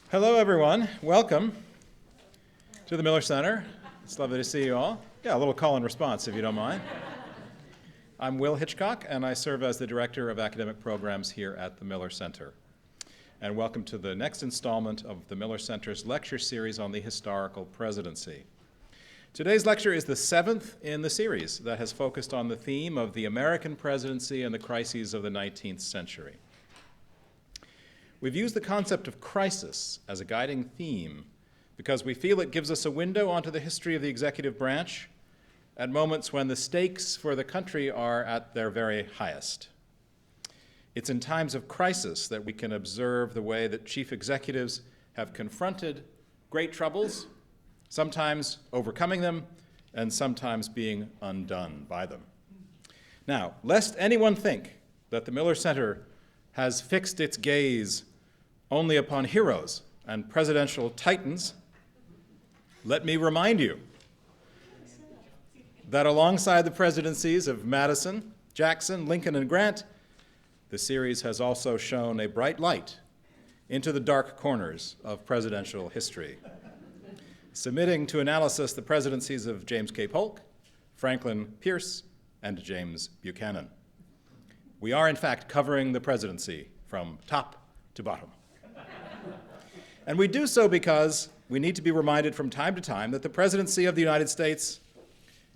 Hello, everyone. Welcome to the Miller Center. It's lovely to see you all. Yeah, a little call and response, if you don't mind. I'm Will Hitchcock, and I serve as the Director of Academic Programs here at the Miller Center. And welcome to the next installment of the Miller Center's lecture series on the historical presidency. Today's lecture is the seventh in the series that has focused on the theme of the American presidency and the crises of the 19th century. We've used the concept of crisis as a guiding theme because we feel it gives us a window onto the history of the executive branch at moments when the stakes for the country are at their very highest. It's in times of crisis that we can observe the way that chief executives have confronted great troubles, sometimes overcoming them, and sometimes being undone by them. Now, lest anyone think that the Miller Center has fixed its gaze only upon heroes and presidential titans, let me remind you that alongside the presidencies of Madison, Jackson, Lincoln, and Grant, the series has also shown a bright light into the dark corners of presidential history, submitting to analysis the presidencies of James K. Polk, Franklin Pierce, and James Buchanan. We are, in fact, covering the presidency from top to bottom. And we do so because we need to be reminded from time to time that the presidency of the United States,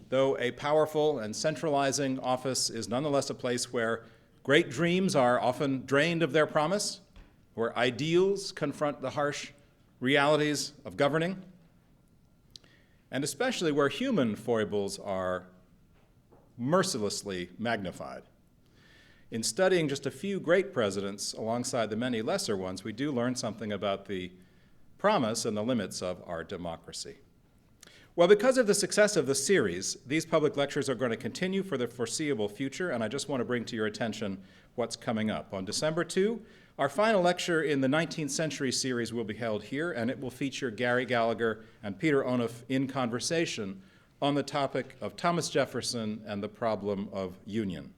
though a powerful and centralizing office, is nonetheless a place where great dreams are often drained of their promise, where ideals confront the harsh realities of governing, and especially where human foibles are mercilessly magnified. In studying just a few great presidents alongside the many lesser ones, we do learn something about the promise and the limits of our democracy. Well, because of the success of the series, these public lectures are going to continue for the foreseeable future, and I just want to bring to your attention what's coming up. On December 2, our final lecture in the 19th Century series will be held here, and it will feature Gary Gallagher and Peter Onuf in conversation on the topic of Thomas Jefferson and the problem of union.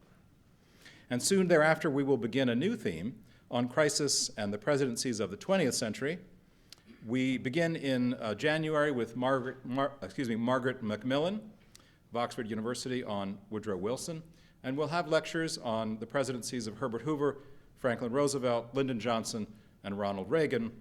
And soon thereafter, we will begin a new theme on crisis and the presidencies of the 20th century. We begin in January with Margaret Macmillan of Oxford University on Woodrow Wilson, and we'll have lectures on the presidencies of Herbert Hoover, Franklin Roosevelt, Lyndon Johnson, and Ronald Reagan,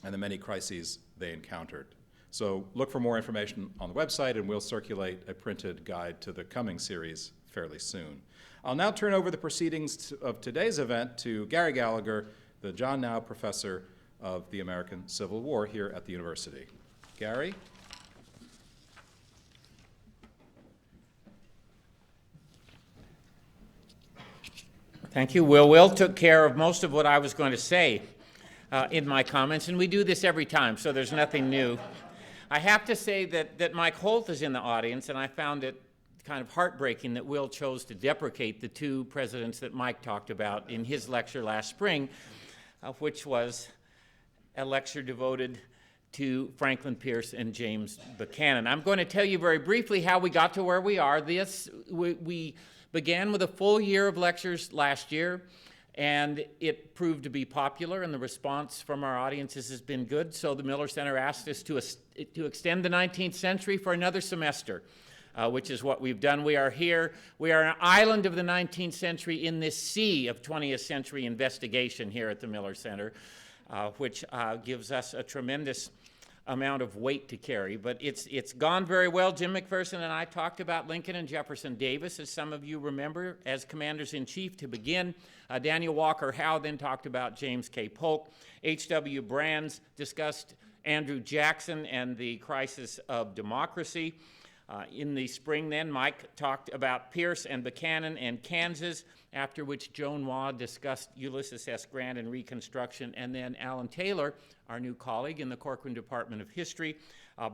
and the many crises they encountered. So look for more information on the website, and we'll circulate a printed guide to the coming series fairly soon. I'll now turn over the proceedings of today's event to Gary Gallagher, the John Now Professor of the American Civil War here at the university. Gary? Thank you, Will. Will took care of most of what I was going to say in my comments, and we do this every time, so there's nothing new. I have to say that Mike Holt is in the audience, and I found it kind of heartbreaking that Will chose to deprecate the two presidents that Mike talked about in his lecture last spring, which was a lecture devoted to Franklin Pierce and James Buchanan. I'm going to tell you very briefly how we got to where we are. We began with a full year of lectures last year, and it proved to be popular, and the response from our audiences has been good, so the Miller Center asked us to extend the 19th century for another semester. Which is what we've done. We are here. We are an island of the 19th century in this sea of 20th century investigation here at the Miller Center, which gives us a tremendous amount of weight to carry. But it's gone very well. Jim McPherson and I talked about Lincoln and Jefferson Davis, as some of you remember, as commanders-in-chief to begin. Daniel Walker Howe then talked about James K. Polk. H.W. Brands discussed Andrew Jackson and the crisis of democracy. In the spring then, Mike talked about Pierce and Buchanan and Kansas, after which Joan Waugh discussed Ulysses S. Grant and Reconstruction, and then Alan Taylor, our new colleague in the Corcoran Department of History,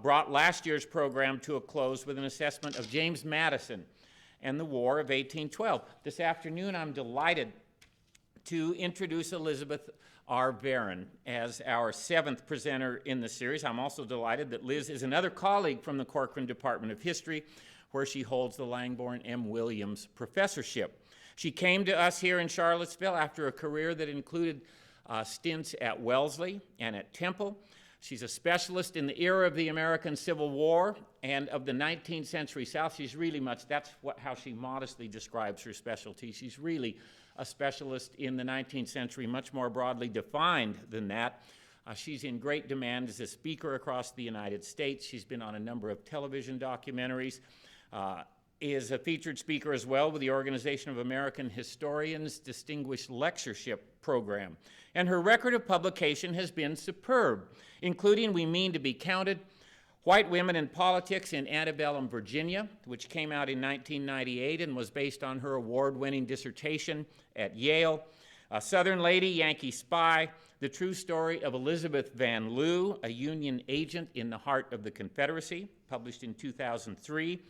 brought last year's program to a close with an assessment of James Madison and the War of 1812. This afternoon, I'm delighted to introduce Elizabeth R. Barron as our seventh presenter in the series. I'm also delighted that Liz is another colleague from the Corcoran Department of History, where she holds the Langborn M. Williams Professorship. She came to us here in Charlottesville after a career that included stints at Wellesley and at Temple. She's a specialist in the era of the American Civil War and of the 19th century South. She's really how she modestly describes her specialty. She's really a specialist in the 19th century, much more broadly defined than that. She's in great demand as a speaker across the United States. She's been on a number of television documentaries, is a featured speaker as well with the Organization of American Historians Distinguished Lectureship Program. And her record of publication has been superb, including We Mean to Be Counted, White Women in Politics in Antebellum, Virginia, which came out in 1998 and was based on her award-winning dissertation at Yale, Southern Lady, Yankee Spy, The True Story of Elizabeth Van Lew, a Union Agent in the Heart of the Confederacy, published in 2003.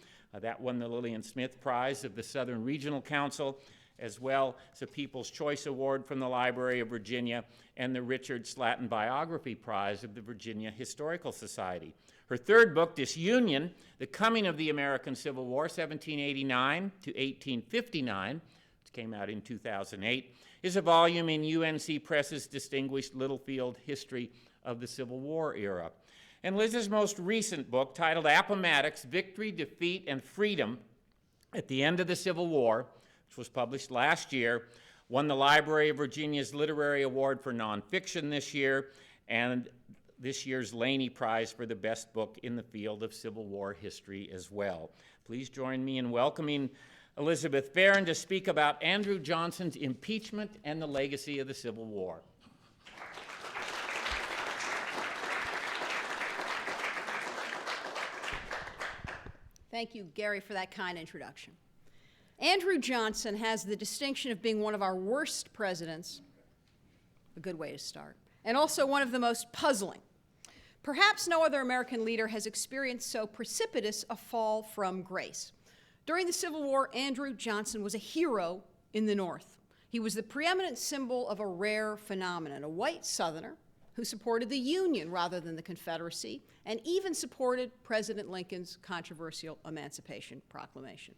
That won the Lillian Smith Prize of the Southern Regional Council, as well as a People's Choice Award from the Library of Virginia and the Richard Slatton Biography Prize of the Virginia Historical Society. Her third book, Disunion, The Coming of the American Civil War, 1789 to 1859, which came out in 2008, is a volume in UNC Press's distinguished Littlefield History of the Civil War Era. And Liz's most recent book, titled Appomattox, Victory, Defeat, and Freedom at the End of the Civil War, which was published last year, won the Library of Virginia's Literary Award for Nonfiction this year, and this year's Laney Prize for the best book in the field of Civil War history as well. Please join me in welcoming Elizabeth Barron to speak about Andrew Johnson's impeachment and the legacy of the Civil War. Thank you, Gary, for that kind introduction. Andrew Johnson has the distinction of being one of our worst presidents, a good way to start, and also one of the most puzzling. Perhaps no other American leader has experienced so precipitous a fall from grace. During the Civil War, Andrew Johnson was a hero in the North. He was the preeminent symbol of a rare phenomenon, a white Southerner who supported the Union rather than the Confederacy, and even supported President Lincoln's controversial Emancipation Proclamation.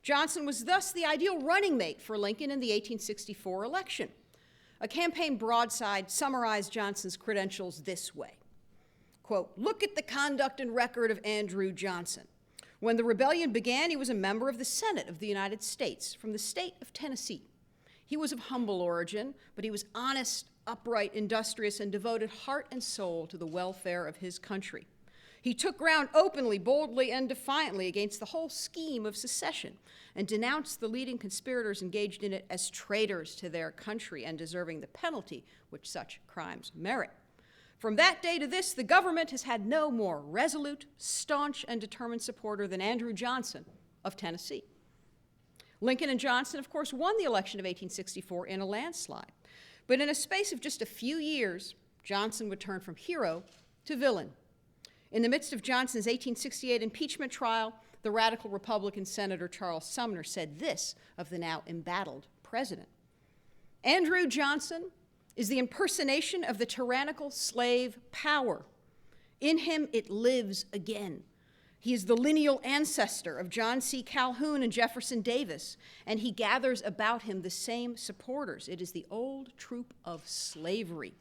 Johnson was thus the ideal running mate for Lincoln in the 1864 election. A campaign broadside summarized Johnson's credentials this way, quote, "Look at the conduct and record of Andrew Johnson. When the rebellion began, he was a member of the Senate of the United States from the state of Tennessee. He was of humble origin, but he was honest, upright, industrious, and devoted heart and soul to the welfare of his country. He took ground openly, boldly, and defiantly against the whole scheme of secession and denounced the leading conspirators engaged in it as traitors to their country and deserving the penalty which such crimes merit. From that day to this, the government has had no more resolute, staunch, and determined supporter than Andrew Johnson of Tennessee." Lincoln and Johnson, of course, won the election of 1864 in a landslide. But in a space of just a few years, Johnson would turn from hero to villain. In the midst of Johnson's 1868 impeachment trial, the radical Republican Senator Charles Sumner said this of the now embattled president: "Andrew Johnson is the impersonation of the tyrannical slave power. In him it lives again. He is the lineal ancestor of John C. Calhoun and Jefferson Davis, and he gathers about him the same supporters. It is the old troop of slavery,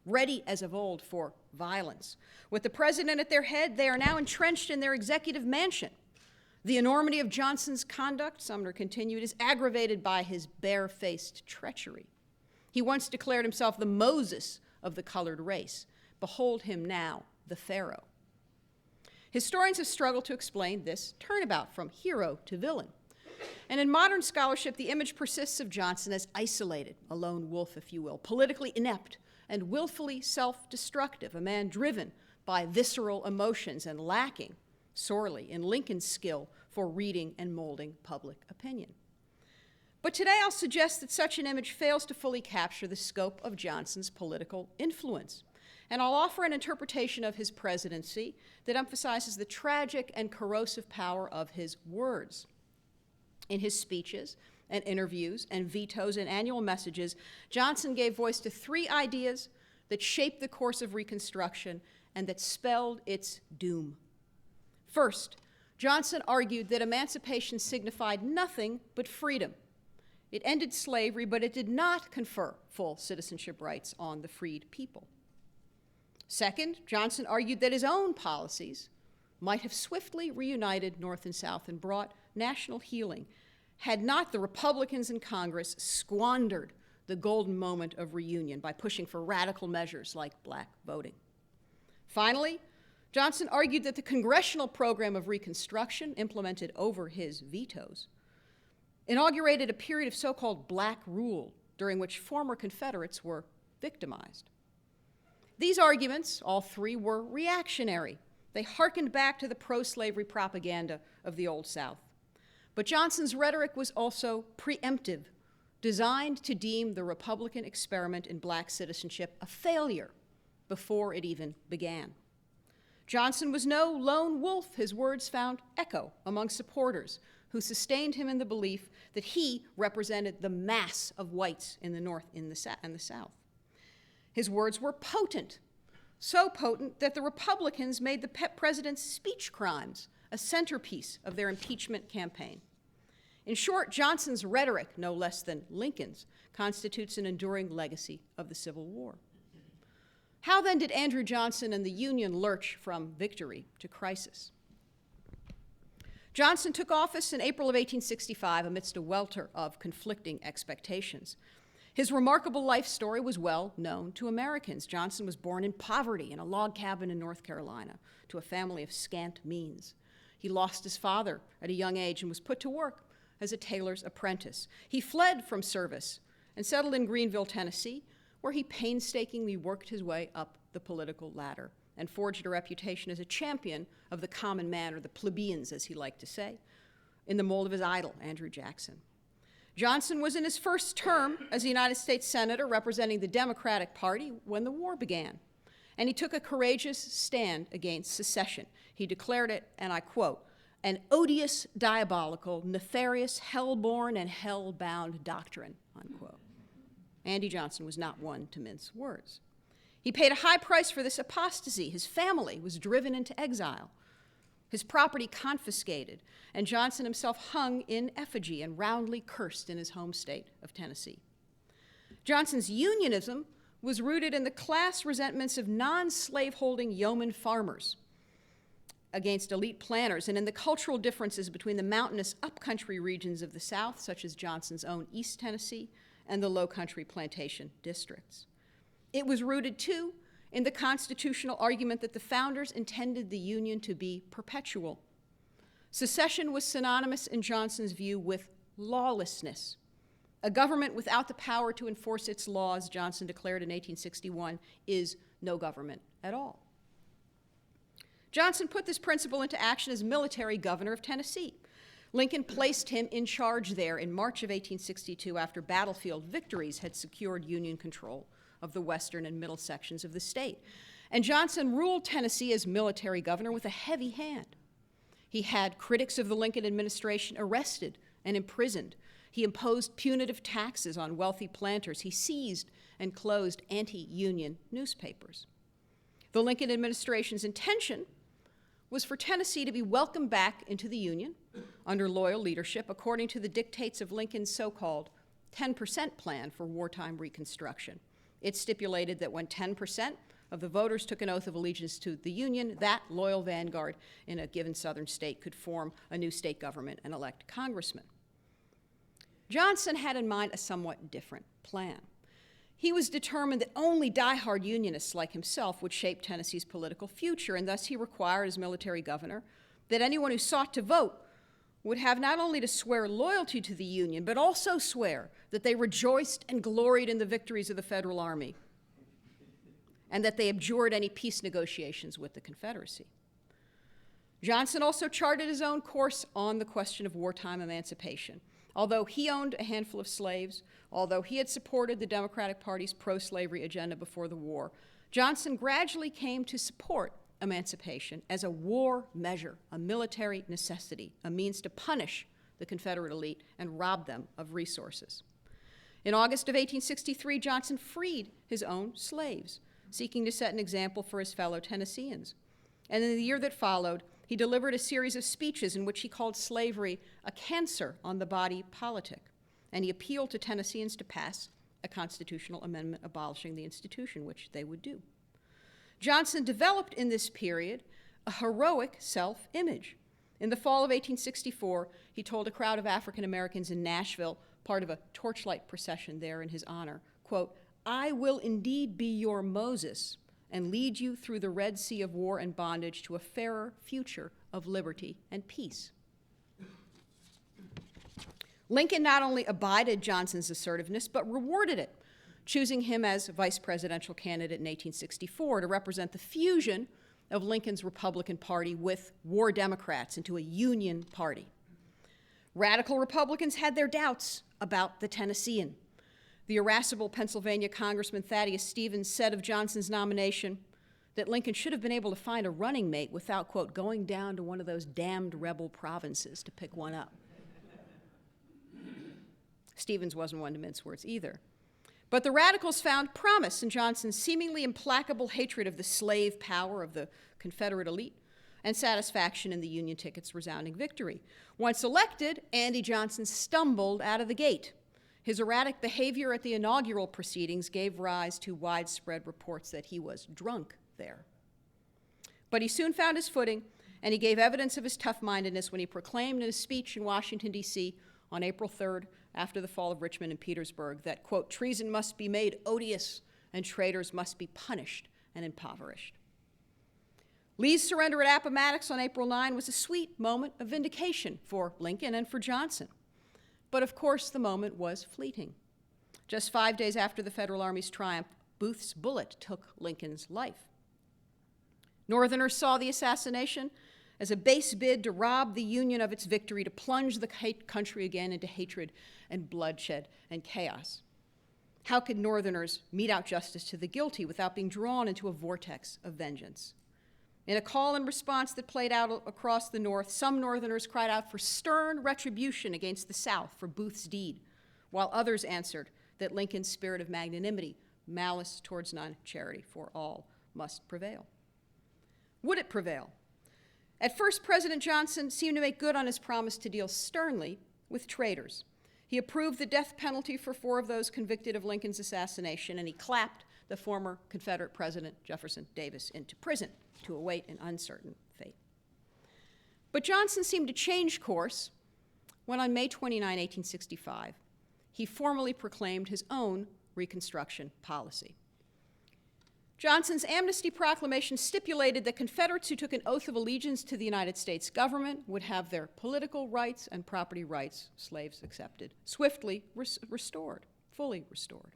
ready as of old for violence. With the president at their head, they are now entrenched in their executive mansion. The enormity of Johnson's conduct," Sumner continued, "is aggravated by his bare-faced treachery. He once declared himself the Moses of the colored race. Behold him now, the Pharaoh." Historians have struggled to explain this turnabout from hero to villain. And in modern scholarship, the image persists of Johnson as isolated, a lone wolf, if you will, politically inept and willfully self-destructive, a man driven by visceral emotions and lacking sorely in Lincoln's skill for reading and molding public opinion. But today I'll suggest that such an image fails to fully capture the scope of Johnson's political influence. And I'll offer an interpretation of his presidency that emphasizes the tragic and corrosive power of his words. In his speeches and interviews and vetoes and annual messages, Johnson gave voice to three ideas that shaped the course of Reconstruction and that spelled its doom. First, Johnson argued that emancipation signified nothing but freedom. It ended slavery, but it did not confer full citizenship rights on the freed people. Second, Johnson argued that his own policies might have swiftly reunited North and South and brought national healing had not the Republicans in Congress squandered the golden moment of reunion by pushing for radical measures like black voting. Finally, Johnson argued that the Congressional program of Reconstruction, implemented over his vetoes, inaugurated a period of so-called black rule during which former Confederates were victimized. These arguments, all three, were reactionary. They hearkened back to the pro-slavery propaganda of the Old South. But Johnson's rhetoric was also preemptive, designed to deem the Republican experiment in black citizenship a failure before it even began. Johnson was no lone wolf. His words found echo among supporters who sustained him in the belief that he represented the mass of whites in the North and the South. His words were potent, so potent that the Republicans made the president's speech crimes a centerpiece of their impeachment campaign. In short, Johnson's rhetoric, no less than Lincoln's, constitutes an enduring legacy of the Civil War. How then did Andrew Johnson and the Union lurch from victory to crisis? Johnson took office in April of 1865 amidst a welter of conflicting expectations. His remarkable life story was well known to Americans. Johnson was born in poverty in a log cabin in North Carolina to a family of scant means. He lost his father at a young age and was put to work as a tailor's apprentice. He fled from service and settled in Greenville, Tennessee, where he painstakingly worked his way up the political ladder and forged a reputation as a champion of the common man, or the plebeians, as he liked to say, in the mold of his idol, Andrew Jackson. Johnson was in his first term as a United States Senator representing the Democratic Party when the war began, and he took a courageous stand against secession. He declared it, and I quote, "an odious, diabolical, nefarious, hellborn, and hellbound doctrine," unquote. Andy Johnson was not one to mince words. He paid a high price for this apostasy. His family was driven into exile, his property confiscated, and Johnson himself hung in effigy and roundly cursed in his home state of Tennessee. Johnson's Unionism was rooted in the class resentments of non-slaveholding yeoman farmers against elite planters, and in the cultural differences between the mountainous upcountry regions of the South, such as Johnson's own East Tennessee, and the low-country plantation districts. It was rooted, too, in the constitutional argument that the founders intended the Union to be perpetual. Secession was synonymous, in Johnson's view, with lawlessness. A government without the power to enforce its laws, Johnson declared in 1861, is no government at all. Johnson put this principle into action as military governor of Tennessee. Lincoln placed him in charge there in March of 1862 after battlefield victories had secured Union control of the western and middle sections of the state. And Johnson ruled Tennessee as military governor with a heavy hand. He had critics of the Lincoln administration arrested and imprisoned. He imposed punitive taxes on wealthy planters. He seized and closed anti-Union newspapers. The Lincoln administration's intention was for Tennessee to be welcomed back into the Union under loyal leadership according to the dictates of Lincoln's so-called 10% plan for wartime Reconstruction. It stipulated that when 10% of the voters took an oath of allegiance to the Union, that loyal vanguard in a given southern state could form a new state government and elect congressmen. Johnson had in mind a somewhat different plan. He was determined that only diehard Unionists like himself would shape Tennessee's political future, and thus he required as military governor that anyone who sought to vote would have not only to swear loyalty to the Union, but also swear that they rejoiced and gloried in the victories of the Federal Army, and that they abjured any peace negotiations with the Confederacy. Johnson also charted his own course on the question of wartime emancipation. Although he owned a handful of slaves, although he had supported the Democratic Party's pro-slavery agenda before the war, Johnson gradually came to support emancipation as a war measure, a military necessity, a means to punish the Confederate elite and rob them of resources. In August of 1863, Johnson freed his own slaves, seeking to set an example for his fellow Tennesseans. And in the year that followed, he delivered a series of speeches in which he called slavery a cancer on the body politic and he appealed to Tennesseans to pass a constitutional amendment abolishing the institution, which they would do. Johnson developed in this period a heroic self-image. In the fall of 1864, he told a crowd of African Americans in Nashville, part of a torchlight procession there in his honor, quote, "I will indeed be your Moses and lead you through the Red Sea of war and bondage to a fairer future of liberty and peace." Lincoln not only abided Johnson's assertiveness, but rewarded it, choosing him as vice presidential candidate in 1864 to represent the fusion of Lincoln's Republican Party with war Democrats into a Union party. Radical Republicans had their doubts about the Tennessean. The irascible Pennsylvania Congressman Thaddeus Stevens said of Johnson's nomination that Lincoln should have been able to find a running mate without, quote, going down to one of those damned rebel provinces to pick one up. Stevens wasn't one to mince words either. But the radicals found promise in Johnson's seemingly implacable hatred of the slave power of the Confederate elite and satisfaction in the Union ticket's resounding victory. Once elected, Andy Johnson stumbled out of the gate. His erratic behavior at the inaugural proceedings gave rise to widespread reports that he was drunk there. But he soon found his footing, and he gave evidence of his tough-mindedness when he proclaimed in a speech in Washington, D.C. on April 3rd, after the fall of Richmond and Petersburg, that, quote, "treason must be made odious and traitors must be punished and impoverished." Lee's surrender at Appomattox on April 9 was a sweet moment of vindication for Lincoln and for Johnson. But of course, the moment was fleeting. Just 5 days after the Federal Army's triumph, Booth's bullet took Lincoln's life. Northerners saw the assassination as a base bid to rob the Union of its victory, to plunge the country again into hatred and bloodshed and chaos. How could Northerners mete out justice to the guilty without being drawn into a vortex of vengeance? In a call and response that played out across the North, some Northerners cried out for stern retribution against the South for Booth's deed, while others answered that Lincoln's spirit of magnanimity, malice towards none, charity for all, must prevail. Would it prevail? At first, President Johnson seemed to make good on his promise to deal sternly with traitors. He approved the death penalty for 4 of those convicted of Lincoln's assassination, and he clapped the former Confederate President Jefferson Davis into prison to await an uncertain fate. But Johnson seemed to change course when on May 29, 1865, he formally proclaimed his own Reconstruction policy. Johnson's amnesty proclamation stipulated that Confederates who took an oath of allegiance to the United States government would have their political rights and property rights, slaves accepted, swiftly restored, fully restored.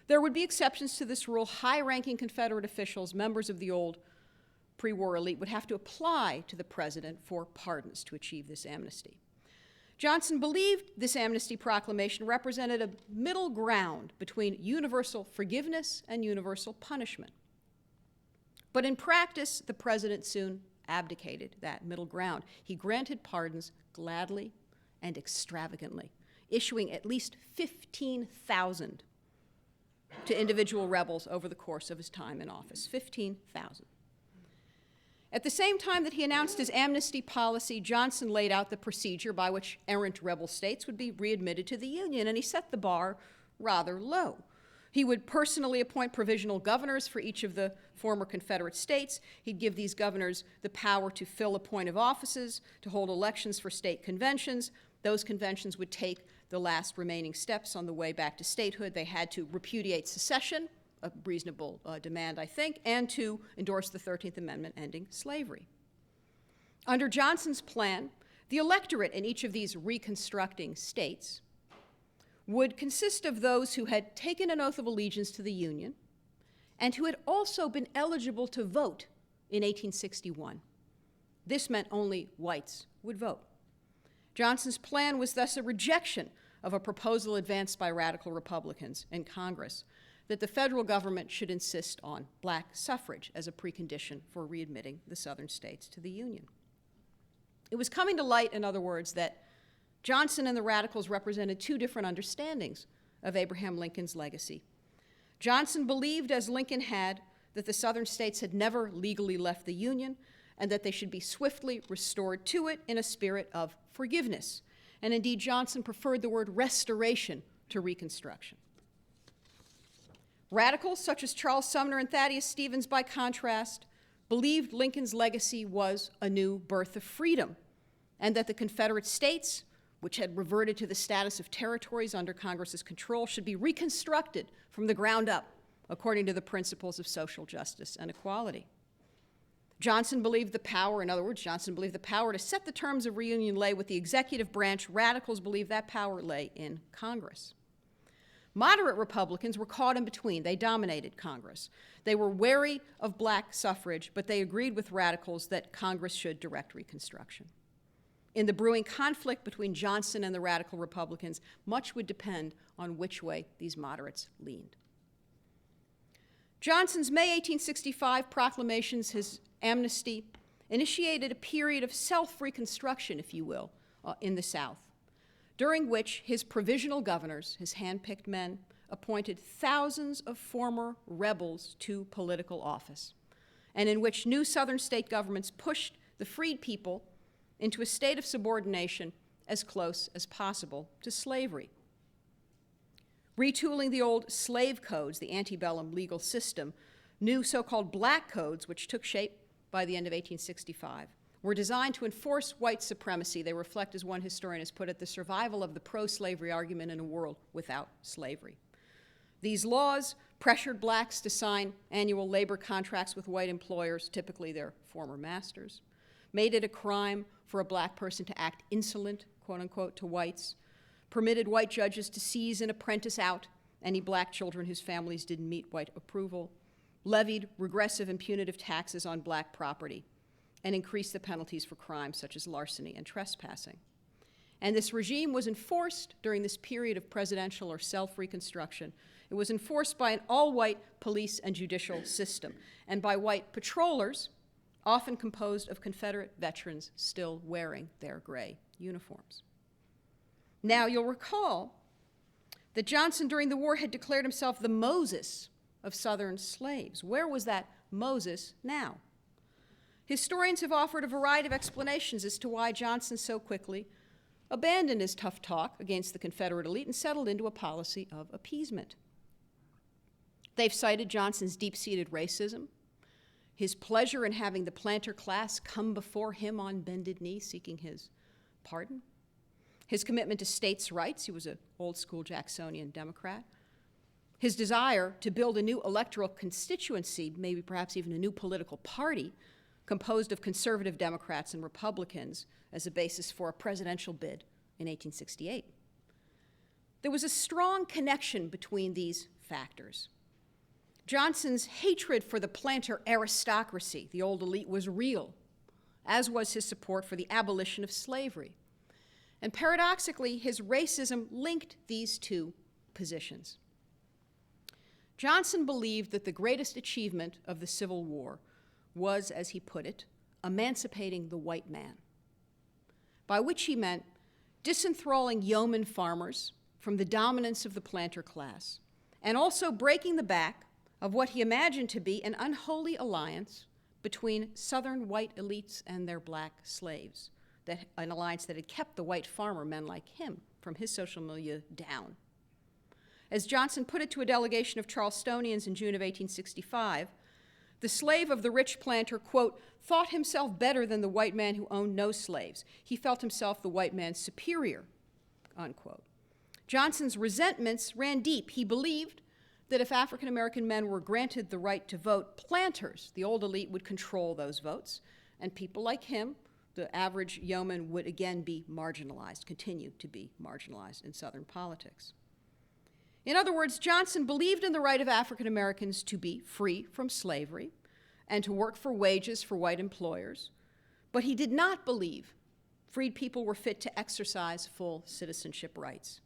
There would be exceptions to this rule. High-ranking Confederate officials, members of the old pre-war elite, would have to apply to the president for pardons to achieve this amnesty. Johnson believed this amnesty proclamation represented a middle ground between universal forgiveness and universal punishment. But in practice, the president soon abdicated that middle ground. He granted pardons gladly and extravagantly, issuing at least 15,000 to individual rebels over the course of his time in office. 15,000. At the same time that he announced his amnesty policy, Johnson laid out the procedure by which errant rebel states would be readmitted to the Union, and he set the bar rather low. He would personally appoint provisional governors for each of the former Confederate states. He'd give these governors the power to fill appointive offices, to hold elections for state conventions. Those conventions would take the last remaining steps on the way back to statehood. They had to repudiate secession, a reasonable demand, I think, and to endorse the 13th Amendment ending slavery. Under Johnson's plan, the electorate in each of these reconstructing states would consist of those who had taken an oath of allegiance to the Union and who had also been eligible to vote in 1861. This meant only whites would vote. Johnson's plan was thus a rejection of a proposal advanced by radical Republicans in Congress that the federal government should insist on black suffrage as a precondition for readmitting the southern states to the Union. It was coming to light, in other words, that Johnson and the radicals represented 2 different understandings of Abraham Lincoln's legacy. Johnson believed, as Lincoln had, that the southern states had never legally left the Union and that they should be swiftly restored to it in a spirit of forgiveness. and indeed Johnson preferred the word restoration to Reconstruction. Radicals such as Charles Sumner and Thaddeus Stevens, by contrast, believed Lincoln's legacy was a new birth of freedom, and that the Confederate states, which had reverted to the status of territories under Congress's control, should be reconstructed from the ground up according to the principles of social justice and equality. Johnson believed the power, in other words, Johnson believed the power to set the terms of reunion lay with the executive branch. Radicals believed that power lay in Congress. Moderate Republicans were caught in between. They dominated Congress. They were wary of black suffrage, but they agreed with radicals that Congress should direct Reconstruction. In the brewing conflict between Johnson and the radical Republicans, much would depend on which way these moderates leaned. Johnson's May 1865 proclamations, his amnesty, initiated a period of self-reconstruction, if you will, in the South, during which his provisional governors, his hand-picked men, appointed thousands of former rebels to political office, and in which new Southern state governments pushed the freed people into a state of subordination as close as possible to slavery. Retooling the old slave codes, the antebellum legal system, new so-called black codes, which took shape by the end of 1865, were designed to enforce white supremacy. They reflect, as one historian has put it, the survival of the pro-slavery argument in a world without slavery. These laws pressured blacks to sign annual labor contracts with white employers, typically their former masters, made it a crime for a black person to act insolent, quote unquote, to whites, permitted white judges to seize and apprentice out any black children whose families didn't meet white approval, levied regressive and punitive taxes on black property, and increased the penalties for crimes such as larceny and trespassing. And this regime was enforced during this period of presidential or self-reconstruction. It was enforced by an all-white police and judicial system, and by white patrollers, often composed of Confederate veterans still wearing their gray uniforms. Now, you'll recall that Johnson during the war had declared himself the Moses of Southern slaves. Where was that Moses now? Historians have offered a variety of explanations as to why Johnson so quickly abandoned his tough talk against the Confederate elite and settled into a policy of appeasement. They've cited Johnson's deep-seated racism, his pleasure in having the planter class come before him on bended knee seeking his pardon, his commitment to states' rights — he was an old-school Jacksonian Democrat — his desire to build a new electoral constituency, maybe perhaps even a new political party, composed of conservative Democrats and Republicans as a basis for a presidential bid in 1868. There was a strong connection between these factors. Johnson's hatred for the planter aristocracy, the old elite, was real, as was his support for the abolition of slavery. And paradoxically, his racism linked these two positions. Johnson believed that the greatest achievement of the Civil War was, as he put it, emancipating the white man, by which he meant disenthralling yeoman farmers from the dominance of the planter class, and also breaking the back of what he imagined to be an unholy alliance between Southern white elites and their black slaves, an alliance that had kept the white farmer men like him from his social milieu down. As Johnson put it to a delegation of Charlestonians in June of 1865, the slave of the rich planter, quote, thought himself better than the white man who owned no slaves. He felt himself the white man's superior, unquote. Johnson's resentments ran deep. He believed that if African-American men were granted the right to vote, planters, the old elite, would control those votes, and people like him, the average yeoman, would again be marginalized, continue to be marginalized in Southern politics. In other words, Johnson believed in the right of African Americans to be free from slavery and to work for wages for white employers, but he did not believe freed people were fit to exercise full citizenship rights.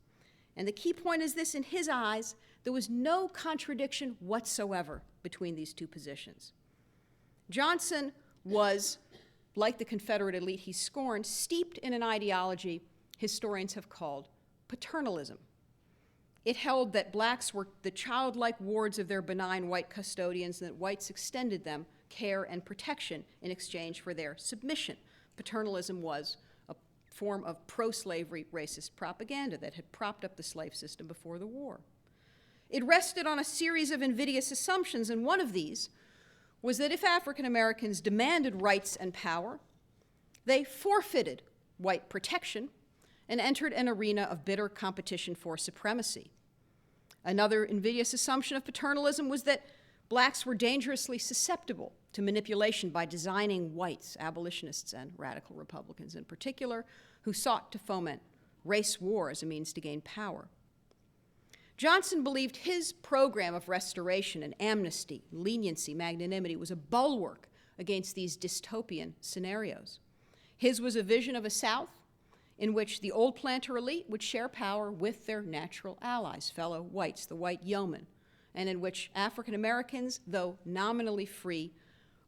And the key point is this: in his eyes, there was no contradiction whatsoever between these two positions. Johnson was, like the Confederate elite he scorned, steeped in an ideology historians have called paternalism. It held that blacks were the childlike wards of their benign white custodians and that whites extended them care and protection in exchange for their submission. Paternalism was a form of pro-slavery racist propaganda that had propped up the slave system before the war. It rested on a series of invidious assumptions, and one of these was that if African Americans demanded rights and power, they forfeited white protection and entered an arena of bitter competition for supremacy. Another invidious assumption of paternalism was that blacks were dangerously susceptible to manipulation by designing whites, abolitionists and radical Republicans in particular, who sought to foment race war as a means to gain power. Johnson believed his program of restoration and amnesty, leniency, magnanimity was a bulwark against these dystopian scenarios. His was a vision of a South in which the old planter elite would share power with their natural allies, fellow whites, the white yeoman, and in which African Americans, though nominally free,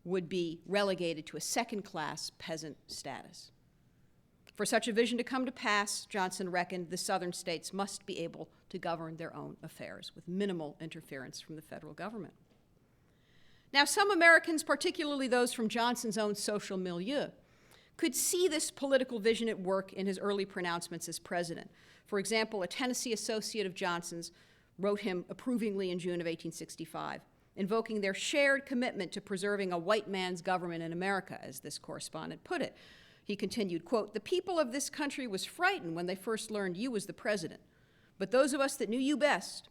would be relegated to a second-class peasant status. For such a vision to come to pass, Johnson reckoned the Southern states must be able to govern their own affairs with minimal interference from the federal government. Now, some Americans, particularly those from Johnson's own social milieu, could see this political vision at work in his early pronouncements as president. For example, a Tennessee associate of Johnson's wrote him approvingly in June of 1865, invoking their shared commitment to preserving a white man's government in America, as this correspondent put it. He continued, quote, "The people of this country was frightened when they first learned you was the president, but those of us that knew you best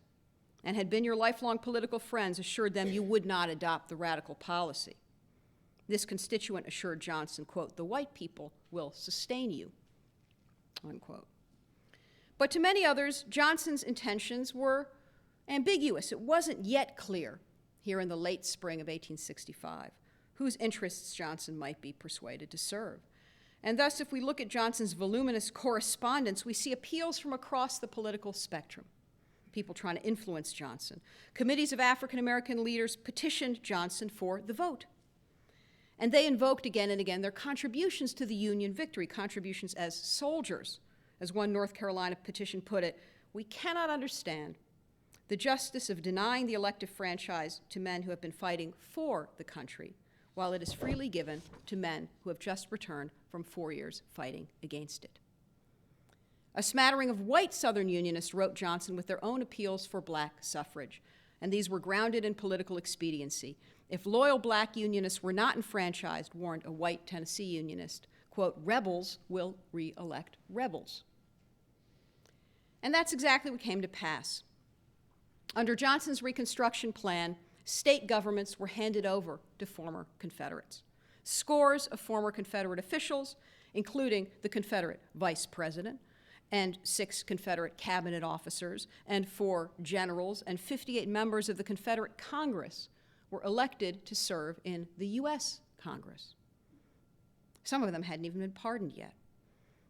and had been your lifelong political friends assured them you would not adopt the radical policy." This constituent assured Johnson, quote, "The white people will sustain you," unquote. But to many others, Johnson's intentions were ambiguous. It wasn't yet clear, here in the late spring of 1865, whose interests Johnson might be persuaded to serve. And thus, if we look at Johnson's voluminous correspondence, we see appeals from across the political spectrum, people trying to influence Johnson. Committees of African American leaders petitioned Johnson for the vote. And they invoked again and again their contributions to the Union victory, contributions as soldiers. As one North Carolina petition put it, "We cannot understand the justice of denying the elective franchise to men who have been fighting for the country, while it is freely given to men who have just returned from 4 years fighting against it." A smattering of white Southern Unionists wrote Johnson with their own appeals for black suffrage, and these were grounded in political expediency. If loyal black Unionists were not enfranchised, warned a white Tennessee Unionist, quote, "rebels will re-elect rebels." And that's exactly what came to pass. Under Johnson's Reconstruction plan, state governments were handed over to former Confederates. Scores of former Confederate officials, including the Confederate vice president and 6 Confederate cabinet officers and 4 generals and 58 members of the Confederate Congress, were elected to serve in the U.S. Congress. Some of them hadn't even been pardoned yet.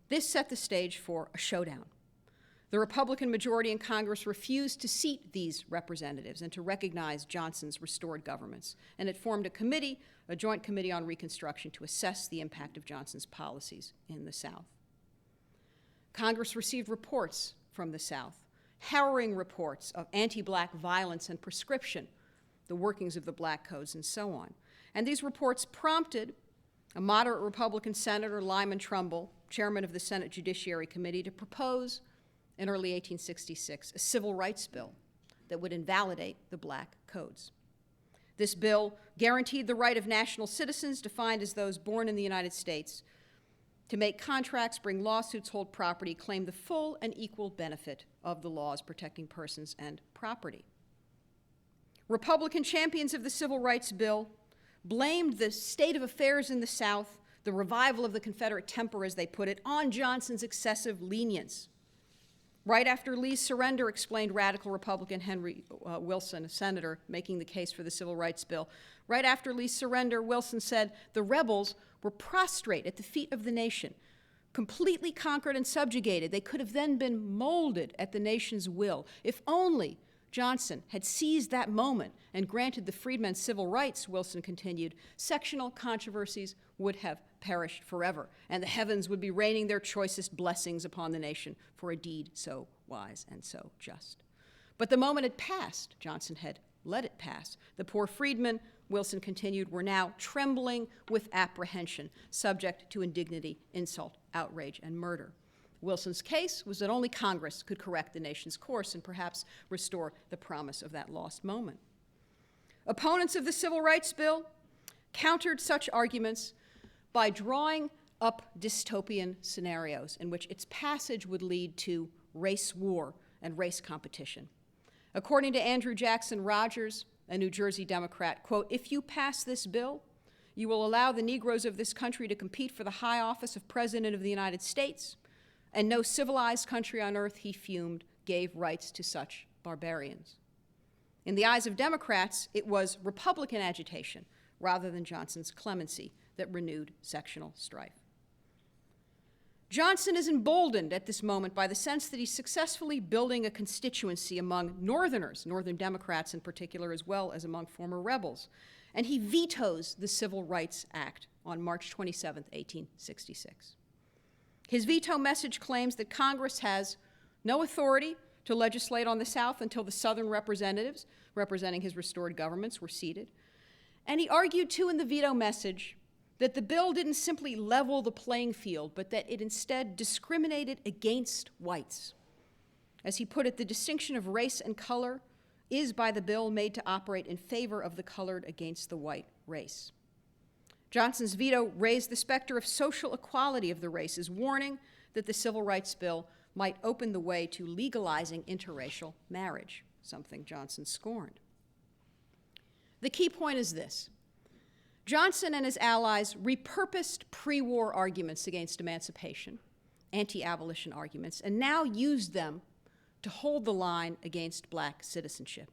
This set the stage for a showdown. The Republican majority in Congress refused to seat these representatives and to recognize Johnson's restored governments, and it formed a committee, a joint committee on Reconstruction, to assess the impact of Johnson's policies in the South. Congress received reports from the South, harrowing reports of anti-black violence and proscription, the workings of the black codes, and so on. And these reports prompted a moderate Republican Senator, Lyman Trumbull, chairman of the Senate Judiciary Committee, to propose in early 1866 a civil rights bill that would invalidate the black codes. This bill guaranteed the right of national citizens, defined as those born in the United States, to make contracts, bring lawsuits, hold property, claim the full and equal benefit of the laws protecting persons and property. Republican champions of the Civil Rights Bill blamed the state of affairs in the South, the revival of the Confederate temper, as they put it, on Johnson's excessive lenience. Right after Lee's surrender, explained radical Republican Henry Wilson, a senator making the case for the Civil Rights Bill, right after Lee's surrender, Wilson said, "The rebels were prostrate at the feet of the nation, completely conquered and subjugated. They could have then been molded at the nation's will. If only Johnson had seized that moment and granted the freedmen civil rights," Wilson continued, "sectional controversies would have perished forever, and the heavens would be raining their choicest blessings upon the nation for a deed so wise and so just." But the moment had passed. Johnson had let it pass. The poor freedmen, Wilson continued, were now trembling with apprehension, subject to indignity, insult, outrage, and murder. Wilson's case was that only Congress could correct the nation's course and perhaps restore the promise of that lost moment. Opponents of the Civil Rights Bill countered such arguments by drawing up dystopian scenarios in which its passage would lead to race war and race competition. According to Andrew Jackson Rogers, a New Jersey Democrat, quote, "If you pass this bill, you will allow the Negroes of this country to compete for the high office of President of the United States, and no civilized country on earth," he fumed, "gave rights to such barbarians." In the eyes of Democrats, it was Republican agitation rather than Johnson's clemency that renewed sectional strife. Johnson is emboldened at this moment by the sense that he's successfully building a constituency among Northerners, Northern Democrats in particular, as well as among former rebels, and he vetoes the Civil Rights Act on March 27, 1866. His veto message claims that Congress has no authority to legislate on the South until the Southern representatives, representing his restored governments, were seated. And he argued, too, in the veto message that the bill didn't simply level the playing field, but that it instead discriminated against whites. As he put it, the distinction of race and color is by the bill made to operate in favor of the colored against the white race. Johnson's veto raised the specter of social equality of the races, warning that the Civil Rights Bill might open the way to legalizing interracial marriage, something Johnson scorned. The key point is this. Johnson and his allies repurposed pre-war arguments against emancipation, anti-abolition arguments, and now used them to hold the line against black citizenship.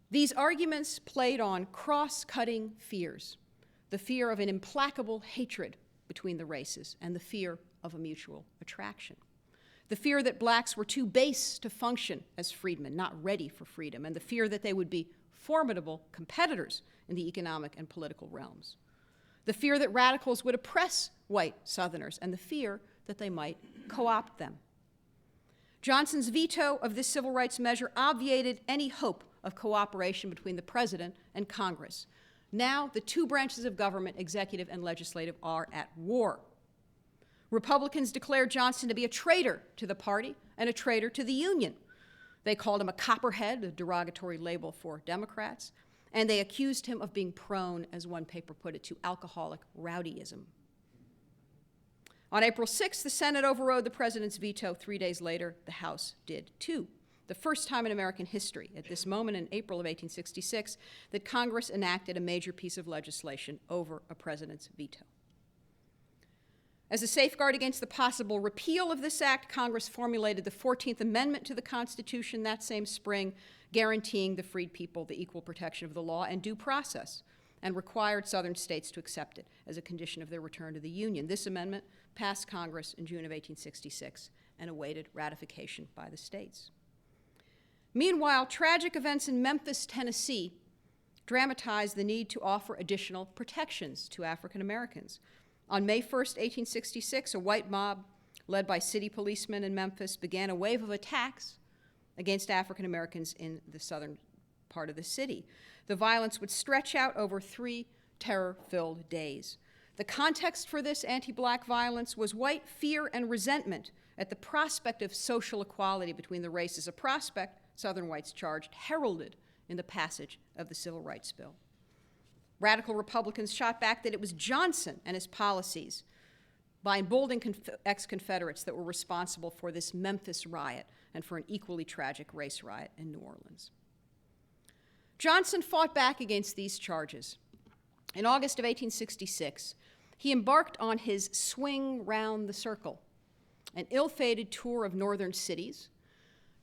These arguments played on cross-cutting fears, the fear of an implacable hatred between the races and the fear of a mutual attraction, the fear that blacks were too base to function as freedmen, not ready for freedom, and the fear that they would be formidable competitors in the economic and political realms, the fear that radicals would oppress white Southerners, and the fear that they might co-opt them. Johnson's veto of this civil rights measure obviated any hope of cooperation between the president and Congress. Now, the two branches of government, executive and legislative, are at war. Republicans declared Johnson to be a traitor to the party and a traitor to the Union. They called him a copperhead, a derogatory label for Democrats, and they accused him of being prone, as one paper put it, to alcoholic rowdyism. On April 6th, the Senate overrode the president's veto. 3 days later, the House did too. The first time in American history, at this moment in April of 1866, that Congress enacted a major piece of legislation over a president's veto. As a safeguard against the possible repeal of this act, Congress formulated the 14th Amendment to the Constitution that same spring, guaranteeing the freed people the equal protection of the law and due process, and required Southern states to accept it as a condition of their return to the Union. This amendment passed Congress in June of 1866 and awaited ratification by the states. Meanwhile, tragic events in Memphis, Tennessee, dramatized the need to offer additional protections to African Americans. On May 1st, 1866, a white mob led by city policemen in Memphis began a wave of attacks against African Americans in the southern part of the city. The violence would stretch out over 3 terror-filled days. The context for this anti-black violence was white fear and resentment at the prospect of social equality between the races, a prospect, Southern whites charged, heralded in the passage of the Civil Rights Bill. Radical Republicans shot back that it was Johnson and his policies by emboldening ex-Confederates that were responsible for this Memphis riot and for an equally tragic race riot in New Orleans. Johnson fought back against these charges. In August of 1866, he embarked on his Swing Round the Circle, an ill-fated tour of northern cities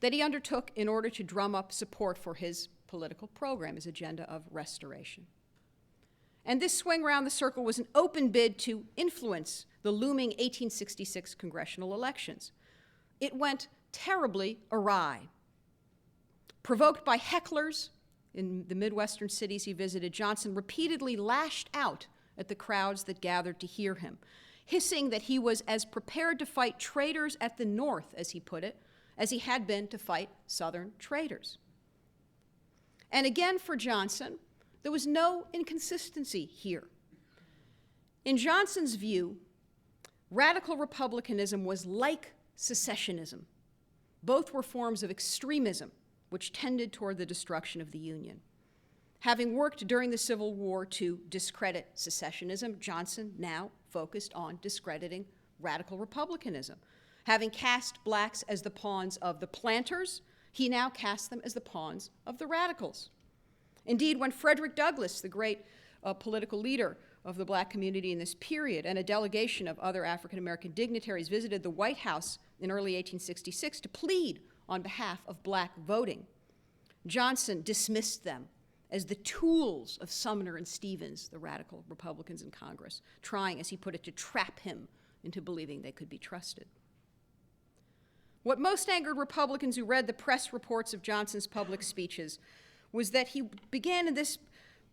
that he undertook in order to drum up support for his political program, his agenda of restoration. And this swing round the circle was an open bid to influence the looming 1866 congressional elections. It went terribly awry. Provoked by hecklers in the Midwestern cities he visited, Johnson repeatedly lashed out at the crowds that gathered to hear him, hissing that he was as prepared to fight traitors at the North, as he put it, as he had been to fight Southern traitors. And again, for Johnson, there was no inconsistency here. In Johnson's view, Radical republicanism was like secessionism. Both were forms of extremism which tended toward the destruction of the Union. Having worked during the Civil War to discredit secessionism, Johnson now focused on discrediting radical republicanism. Having cast blacks as the pawns of the planters, he now cast them as the pawns of the radicals. Indeed, when Frederick Douglass, the great political leader of the black community in this period, and a delegation of other African-American dignitaries visited the White House in early 1866 to plead on behalf of black voting, Johnson dismissed them as the tools of Sumner and Stevens, the radical Republicans in Congress, trying, as he put it, to trap him into believing they could be trusted. What most angered Republicans who read the press reports of Johnson's public speeches was that he began in this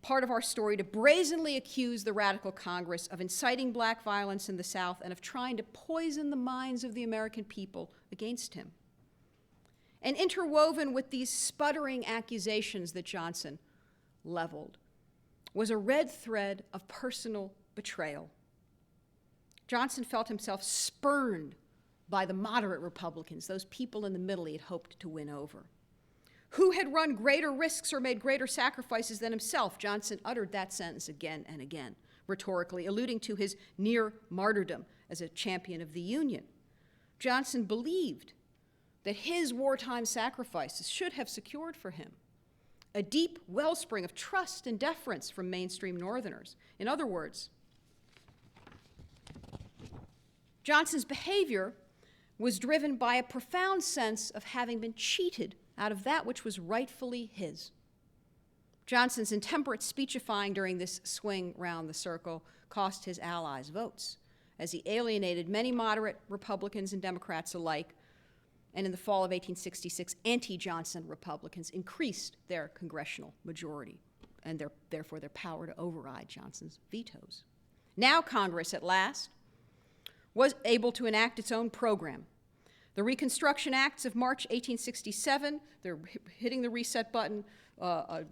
part of our story to brazenly accuse the radical Congress of inciting black violence in the South and of trying to poison the minds of the American people against him. And interwoven with these sputtering accusations that Johnson leveled was a red thread of personal betrayal. Johnson felt himself spurned by the moderate Republicans, those people in the middle he had hoped to win over. Who had run greater risks or made greater sacrifices than himself? Johnson uttered that sentence again and again, rhetorically, alluding to his near martyrdom as a champion of the Union. Johnson believed that his wartime sacrifices should have secured for him a deep wellspring of trust and deference from mainstream Northerners. In other words, Johnson's behavior was driven by a profound sense of having been cheated out of that which was rightfully his. Johnson's intemperate speechifying during this swing round the circle cost his allies votes, as he alienated many moderate Republicans and Democrats alike, and in the fall of 1866, anti-Johnson Republicans increased their congressional majority and therefore their power to override Johnson's vetoes. Now Congress, at last, was able to enact its own program. The Reconstruction Acts of March 1867, they're hitting the reset button.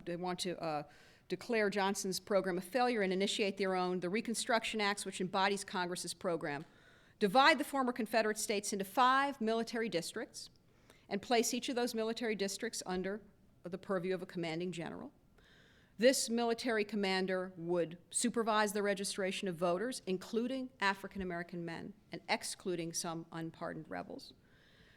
They want to declare Johnson's program a failure and initiate their own. The Reconstruction Acts, which embodies Congress's program, divide the former Confederate states into 5 military districts and place each of those military districts under the purview of a commanding general. This military commander would supervise the registration of voters, including African-American men and excluding some unpardoned rebels.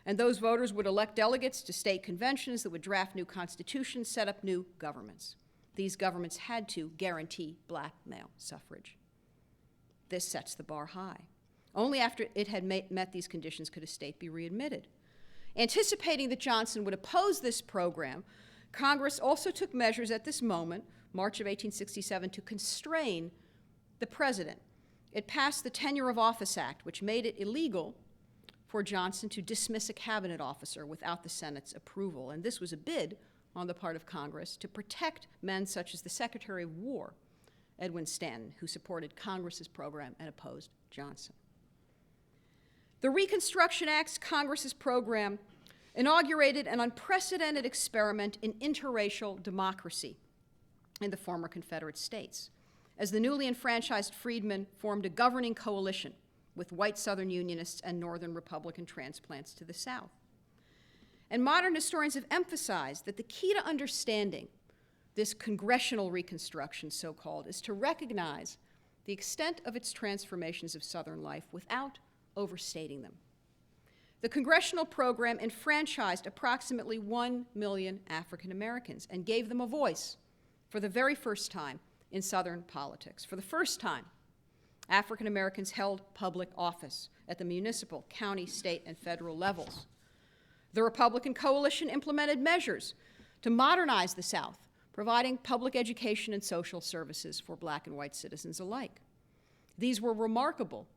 And those voters would elect delegates to state conventions that would draft new constitutions, set up new governments. These governments had to guarantee black male suffrage. This sets the bar high. Only after it had met these conditions could a state be readmitted. Anticipating that Johnson would oppose this program, Congress also took measures at this moment, March of 1867, to constrain the president. It passed the Tenure of Office Act, which made it illegal for Johnson to dismiss a cabinet officer without the Senate's approval. And this was a bid on the part of Congress to protect men such as the Secretary of War, Edwin Stanton, who supported Congress's program and opposed Johnson. The Reconstruction Act's Congress's program inaugurated an unprecedented experiment in interracial democracy in the former Confederate states, as the newly enfranchised freedmen formed a governing coalition with white Southern Unionists and Northern Republican transplants to the South. And modern historians have emphasized that the key to understanding this congressional reconstruction, so-called, is to recognize the extent of its transformations of Southern life without overstating them. The congressional program enfranchised approximately 1 million African Americans and gave them a voice for the very first time in Southern politics. For the first time, African Americans held public office at the municipal, county, state, and federal levels. The Republican coalition implemented measures to modernize the South, providing public education and social services for black and white citizens alike. These were remarkable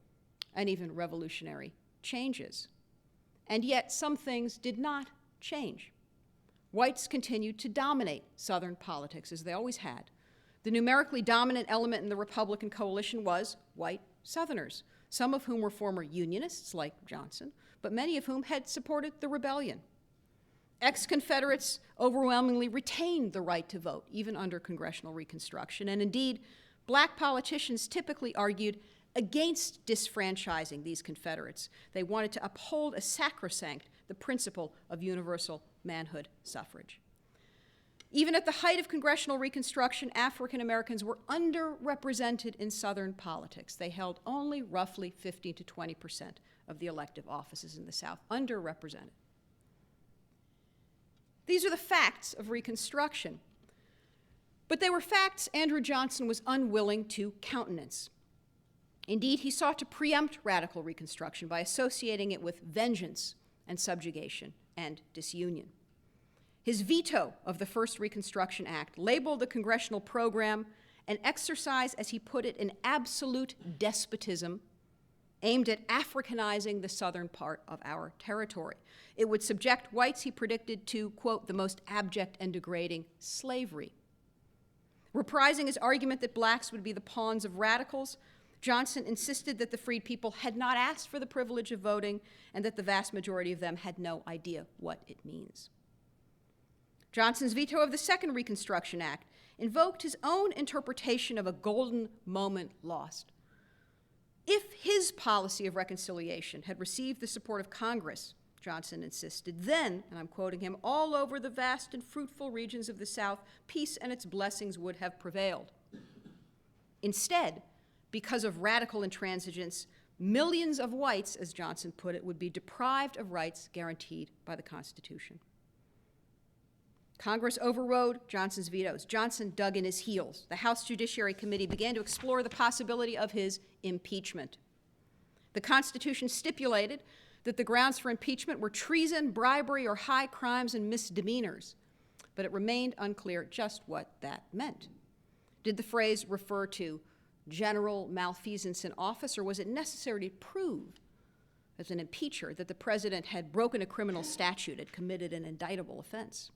and even revolutionary changes. And yet some things did not change. Whites continued to dominate Southern politics, as they always had. The numerically dominant element in the Republican coalition was white Southerners, some of whom were former Unionists, like Johnson, but many of whom had supported the rebellion. Ex-Confederates overwhelmingly retained the right to vote, even under congressional Reconstruction, and indeed, black politicians typically argued against disfranchising these Confederates. They wanted to uphold as sacrosanct the principle of universal manhood suffrage. Even at the height of Congressional Reconstruction, African Americans were underrepresented in Southern politics. They held only roughly 15 to 20% of the elective offices in the South, underrepresented. These are the facts of Reconstruction. But they were facts Andrew Johnson was unwilling to countenance. Indeed, he sought to preempt radical Reconstruction by associating it with vengeance and subjugation and disunion. His veto of the first Reconstruction Act labeled the congressional program an exercise, as he put it, in absolute despotism aimed at Africanizing the southern part of our territory. It would subject whites, he predicted, to, quote, the most abject and degrading slavery. Reprising his argument that blacks would be the pawns of radicals, Johnson insisted that the freed people had not asked for the privilege of voting and that the vast majority of them had no idea what it means. Johnson's veto of the Second Reconstruction Act invoked his own interpretation of a golden moment lost. If his policy of reconciliation had received the support of Congress, Johnson insisted, then, and I'm quoting him, all over the vast and fruitful regions of the South, peace and its blessings would have prevailed. Instead, because of radical intransigence, millions of whites, as Johnson put it, would be deprived of rights guaranteed by the Constitution. Congress overrode Johnson's vetoes. Johnson dug in his heels. The House Judiciary Committee began to explore the possibility of his impeachment. The Constitution stipulated that the grounds for impeachment were treason, bribery, or high crimes and misdemeanors, but it remained unclear just what that meant. Did the phrase refer to general malfeasance in office, or was it necessary to prove as an impeacher that the president had broken a criminal statute, had committed an indictable offense?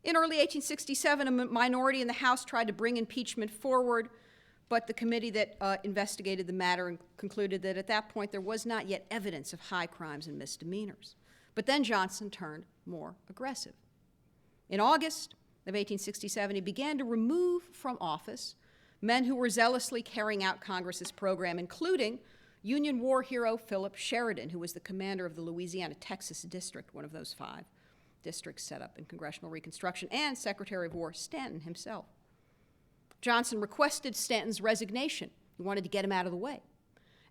In early 1867, a minority in the House tried to bring impeachment forward, but the committee that investigated the matter concluded that at that point there was not yet evidence of high crimes and misdemeanors. But then Johnson turned more aggressive. In August of 1867, he began to remove from office men who were zealously carrying out Congress's program, including Union war hero Philip Sheridan, who was the commander of the Louisiana-Texas district, one of those 5 districts set up in Congressional Reconstruction, and Secretary of War Stanton himself. Johnson requested Stanton's resignation. He wanted to get him out of the way.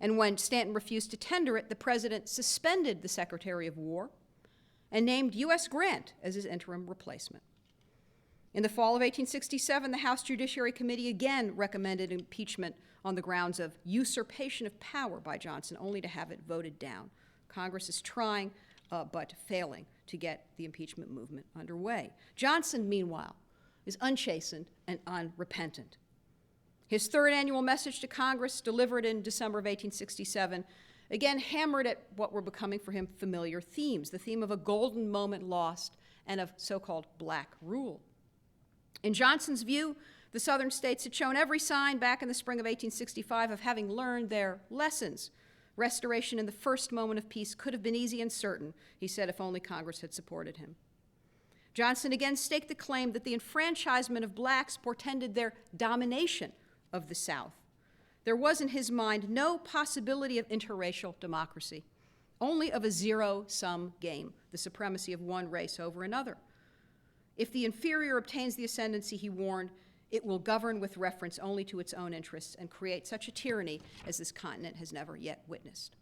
And when Stanton refused to tender it, the president suspended the Secretary of War and named U.S. Grant as his interim replacement. In the fall of 1867, the House Judiciary Committee again recommended impeachment on the grounds of usurpation of power by Johnson, only to have it voted down. Congress is trying, but failing, to get the impeachment movement underway. Johnson, meanwhile, is unchastened and unrepentant. His third annual message to Congress, delivered in December of 1867, again hammered at what were becoming for him familiar themes, the theme of a golden moment lost and of so-called black rule. In Johnson's view, the Southern states had shown every sign back in the spring of 1865 of having learned their lessons. Restoration in the first moment of peace could have been easy and certain, he said, if only Congress had supported him. Johnson again staked the claim that the enfranchisement of blacks portended their domination of the South. There was, in his mind, no possibility of interracial democracy, only of a zero-sum game, the supremacy of one race over another. If the inferior obtains the ascendancy, he warned, it will govern with reference only to its own interests and create such a tyranny as this continent has never yet witnessed.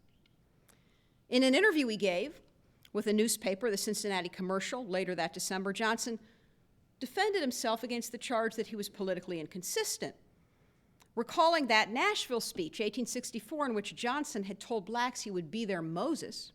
In an interview he gave with a newspaper, the Cincinnati Commercial, later that December, Johnson defended himself against the charge that he was politically inconsistent, recalling that Nashville speech, 1864, in which Johnson had told blacks he would be their Moses.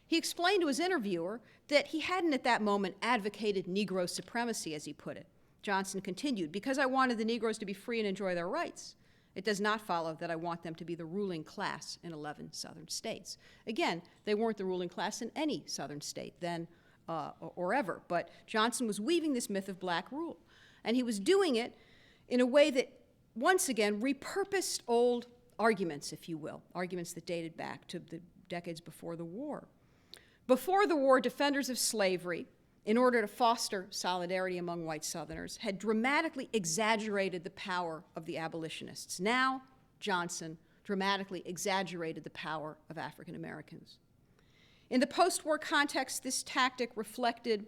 He explained to his interviewer that he hadn't at that moment advocated Negro supremacy, as he put it. Johnson continued, because I wanted the Negroes to be free and enjoy their rights, it does not follow that I want them to be the ruling class in 11 Southern states. Again, they weren't the ruling class in any Southern state then or ever, but Johnson was weaving this myth of black rule. And he was doing it in a way that, once again, repurposed old arguments, if you will, arguments that dated back to the decades before the war. Before the war, defenders of slavery, in order to foster solidarity among white Southerners, had dramatically exaggerated the power of the abolitionists. Now, Johnson dramatically exaggerated the power of African Americans. In the post-war context, this tactic reflected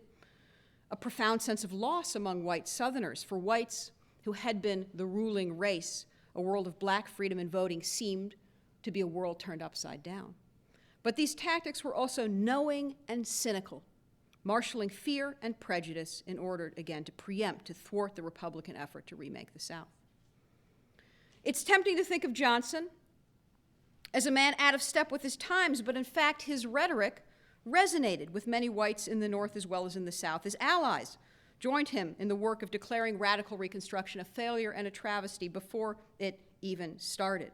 a profound sense of loss among white Southerners. For whites who had been the ruling race, a world of black freedom and voting seemed to be a world turned upside down. But these tactics were also knowing and cynical, marshaling fear and prejudice in order, again, to preempt, to thwart the Republican effort to remake the South. It's tempting to think of Johnson as a man out of step with his times, but in fact, his rhetoric resonated with many whites in the North as well as in the South. His allies joined him in the work of declaring radical Reconstruction a failure and a travesty before it even started.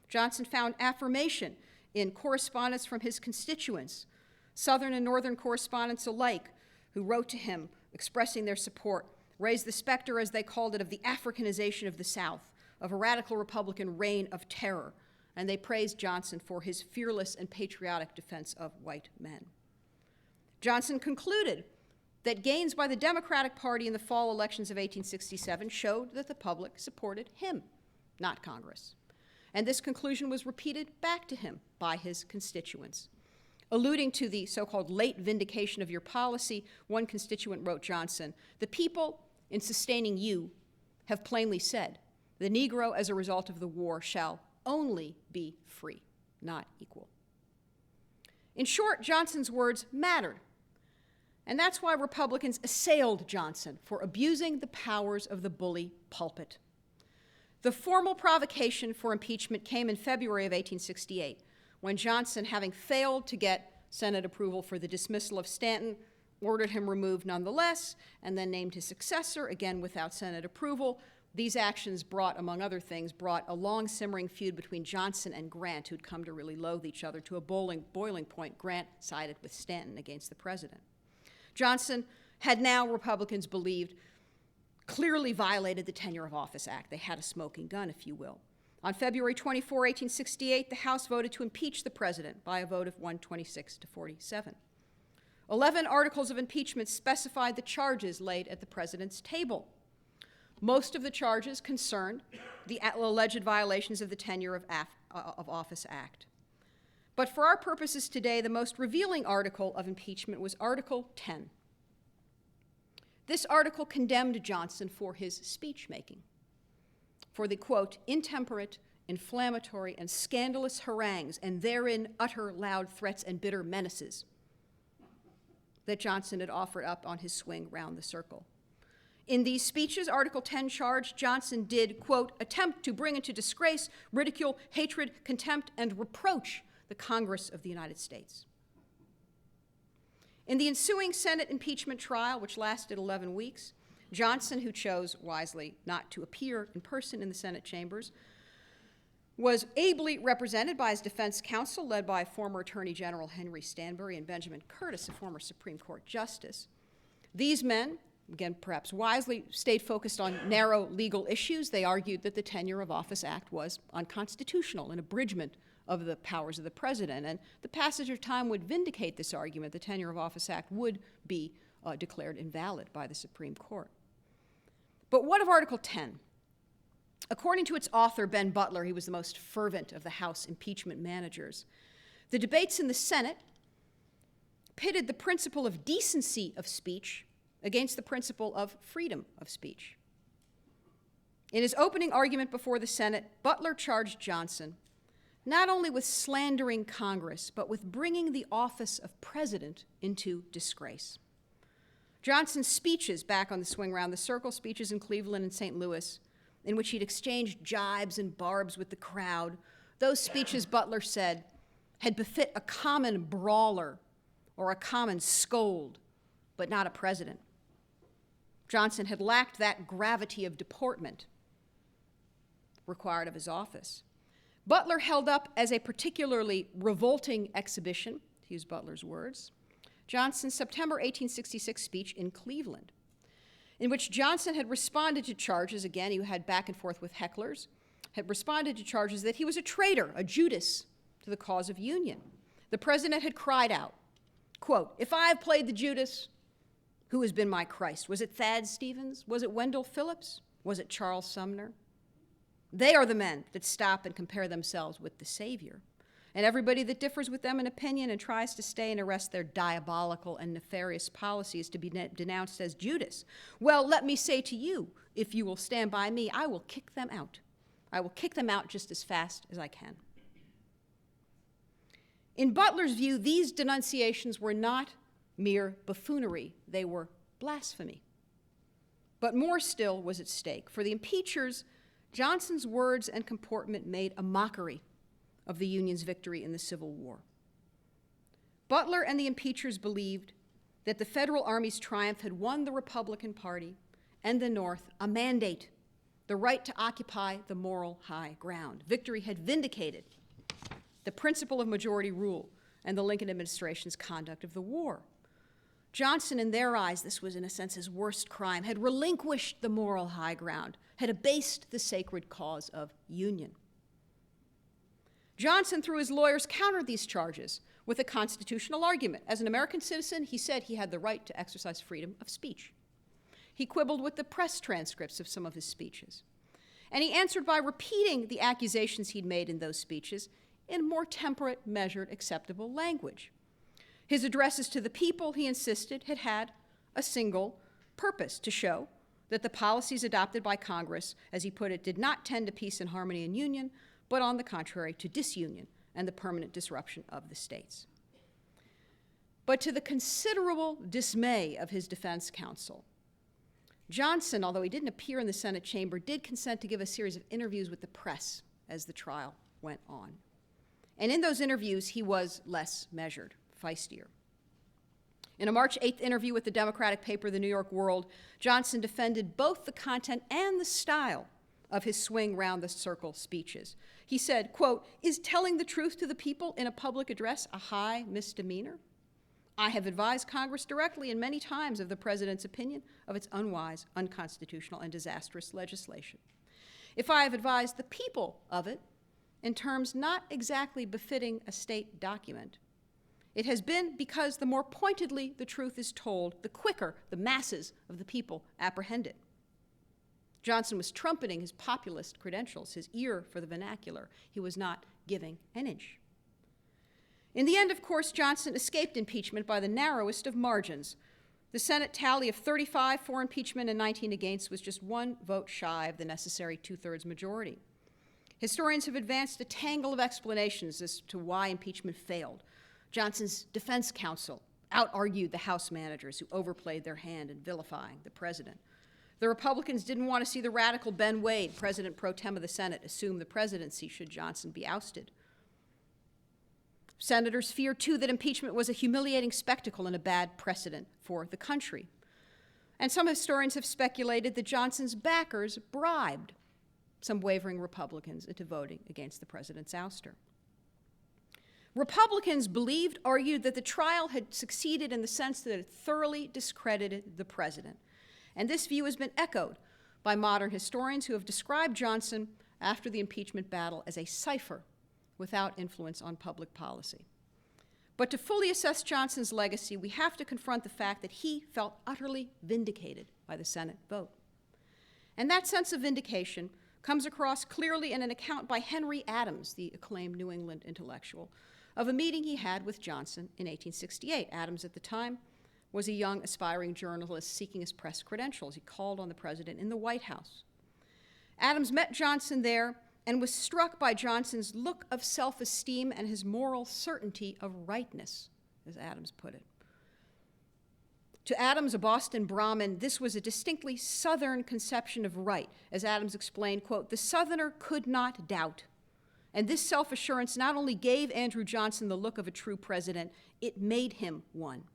Johnson found affirmation in correspondence from his constituents, Southern and Northern correspondents alike, who wrote to him expressing their support, raised the specter, as they called it, of the Africanization of the South, of a radical Republican reign of terror, and they praised Johnson for his fearless and patriotic defense of white men. Johnson concluded that gains by the Democratic Party in the fall elections of 1867 showed that the public supported him, not Congress. And this conclusion was repeated back to him by his constituents. Alluding to the so-called late vindication of your policy, one constituent wrote Johnson, "The people, in sustaining you, have plainly said, the Negro, as a result of the war, shall only be free, not equal." In short, Johnson's words mattered. And that's why Republicans assailed Johnson for abusing the powers of the bully pulpit. The formal provocation for impeachment came in February of 1868, when Johnson, having failed to get Senate approval for the dismissal of Stanton, ordered him removed nonetheless, and then named his successor, again without Senate approval. These actions among other things, brought a long simmering feud between Johnson and Grant, who'd come to really loathe each other, to a boiling point. Grant sided with Stanton against the president. Johnson had now, Republicans believed, clearly violated the Tenure of Office Act. They had a smoking gun, if you will. On February 24, 1868, the House voted to impeach the president by a vote of 126 to 47. 11 articles of impeachment specified the charges laid at the president's table. Most of the charges concerned the alleged violations of the Tenure of Office Act. But for our purposes today, the most revealing article of impeachment was Article 10. This article condemned Johnson for his speech-making, for the, quote, intemperate, inflammatory, and scandalous harangues, and therein utter loud threats and bitter menaces that Johnson had offered up on his swing round the circle. In these speeches, Article 10 charged Johnson did, quote, attempt to bring into disgrace, ridicule, hatred, contempt, and reproach the Congress of the United States. In the ensuing Senate impeachment trial, which lasted 11 weeks, Johnson, who chose wisely not to appear in person in the Senate chambers, was ably represented by his defense counsel, led by former Attorney General Henry Stanbury and Benjamin Curtis, a former Supreme Court justice. These men, again, perhaps wisely, stayed focused on narrow legal issues. They argued that the Tenure of Office Act was unconstitutional, an abridgment of the powers of the president, and the passage of time would vindicate this argument. The Tenure of Office Act would be declared invalid by the Supreme Court. But what of Article 10? According to its author, Ben Butler, he was the most fervent of the House impeachment managers. The debates in the Senate pitted the principle of decency of speech against the principle of freedom of speech. In his opening argument before the Senate, Butler charged Johnson not only with slandering Congress, but with bringing the office of president into disgrace. Johnson's speeches back on the swing round the circle, speeches in Cleveland and St. Louis, in which he'd exchanged jibes and barbs with the crowd, those speeches, Butler said, had befit a common brawler or a common scold, but not a president. Johnson had lacked that gravity of deportment required of his office. Butler held up as a particularly revolting exhibition, to use Butler's words, Johnson's September 1866 speech in Cleveland, in which Johnson had responded to charges, again, he had back and forth with hecklers, had responded to charges that he was a traitor, a Judas to the cause of union. The president had cried out, quote, if I have played the Judas, who has been my Christ? Was it Thad Stevens? Was it Wendell Phillips? Was it Charles Sumner? They are the men that stop and compare themselves with the Savior. And everybody that differs with them in opinion and tries to stay and arrest their diabolical and nefarious policies to be denounced as Judas. Well, let me say to you, if you will stand by me, I will kick them out. I will kick them out just as fast as I can. In Butler's view, these denunciations were not mere buffoonery. They were blasphemy. But more still was at stake. For the impeachers, Johnson's words and comportment made a mockery of the Union's victory in the Civil War. Butler and the impeachers believed that the Federal Army's triumph had won the Republican Party and the North a mandate, the right to occupy the moral high ground. Victory had vindicated the principle of majority rule and the Lincoln administration's conduct of the war. Johnson, in their eyes, this was in a sense his worst crime, had relinquished the moral high ground, had abased the sacred cause of union. Johnson, through his lawyers, countered these charges with a constitutional argument. As an American citizen, he said he had the right to exercise freedom of speech. He quibbled with the press transcripts of some of his speeches. And he answered by repeating the accusations he'd made in those speeches in more temperate, measured, acceptable language. His addresses to the people, he insisted, had had a single purpose: to show that the policies adopted by Congress, as he put it, did not tend to peace and harmony and union, but on the contrary, to disunion and the permanent disruption of the states. But to the considerable dismay of his defense counsel, Johnson, although he didn't appear in the Senate chamber, did consent to give a series of interviews with the press as the trial went on. And in those interviews, he was less measured, feistier. In a March 8th interview with the Democratic paper, The New York World, Johnson defended both the content and the style of his swing round the circle speeches. He said, quote, "Is telling the truth to the people in a public address a high misdemeanor? I have advised Congress directly and many times of the president's opinion of its unwise, unconstitutional, and disastrous legislation. If I have advised the people of it in terms not exactly befitting a state document, it has been because the more pointedly the truth is told, the quicker the masses of the people apprehend it." Johnson was trumpeting his populist credentials, his ear for the vernacular. He was not giving an inch. In the end, of course, Johnson escaped impeachment by the narrowest of margins. The Senate tally of 35 for impeachment and 19 against was just one vote shy of the necessary two-thirds majority. Historians have advanced a tangle of explanations as to why impeachment failed. Johnson's defense counsel out-argued the House managers who overplayed their hand in vilifying the president. The Republicans didn't want to see the radical Ben Wade, president pro tem of the Senate, assume the presidency should Johnson be ousted. Senators feared, too, that impeachment was a humiliating spectacle and a bad precedent for the country. And some historians have speculated that Johnson's backers bribed some wavering Republicans into voting against the president's ouster. Republicans argued that the trial had succeeded in the sense that it thoroughly discredited the president. And this view has been echoed by modern historians who have described Johnson after the impeachment battle as a cipher without influence on public policy. But to fully assess Johnson's legacy, we have to confront the fact that he felt utterly vindicated by the Senate vote. And that sense of vindication comes across clearly in an account by Henry Adams, the acclaimed New England intellectual, of a meeting he had with Johnson in 1868. Adams, at the time, was a young, aspiring journalist seeking his press credentials. He called on the president in the White House. Adams met Johnson there and was struck by Johnson's look of self-esteem and his moral certainty of rightness, as Adams put it. To Adams, a Boston Brahmin, this was a distinctly Southern conception of right. As Adams explained, quote, "The Southerner could not doubt. And this self-assurance not only gave Andrew Johnson the look of a true president, it made him one."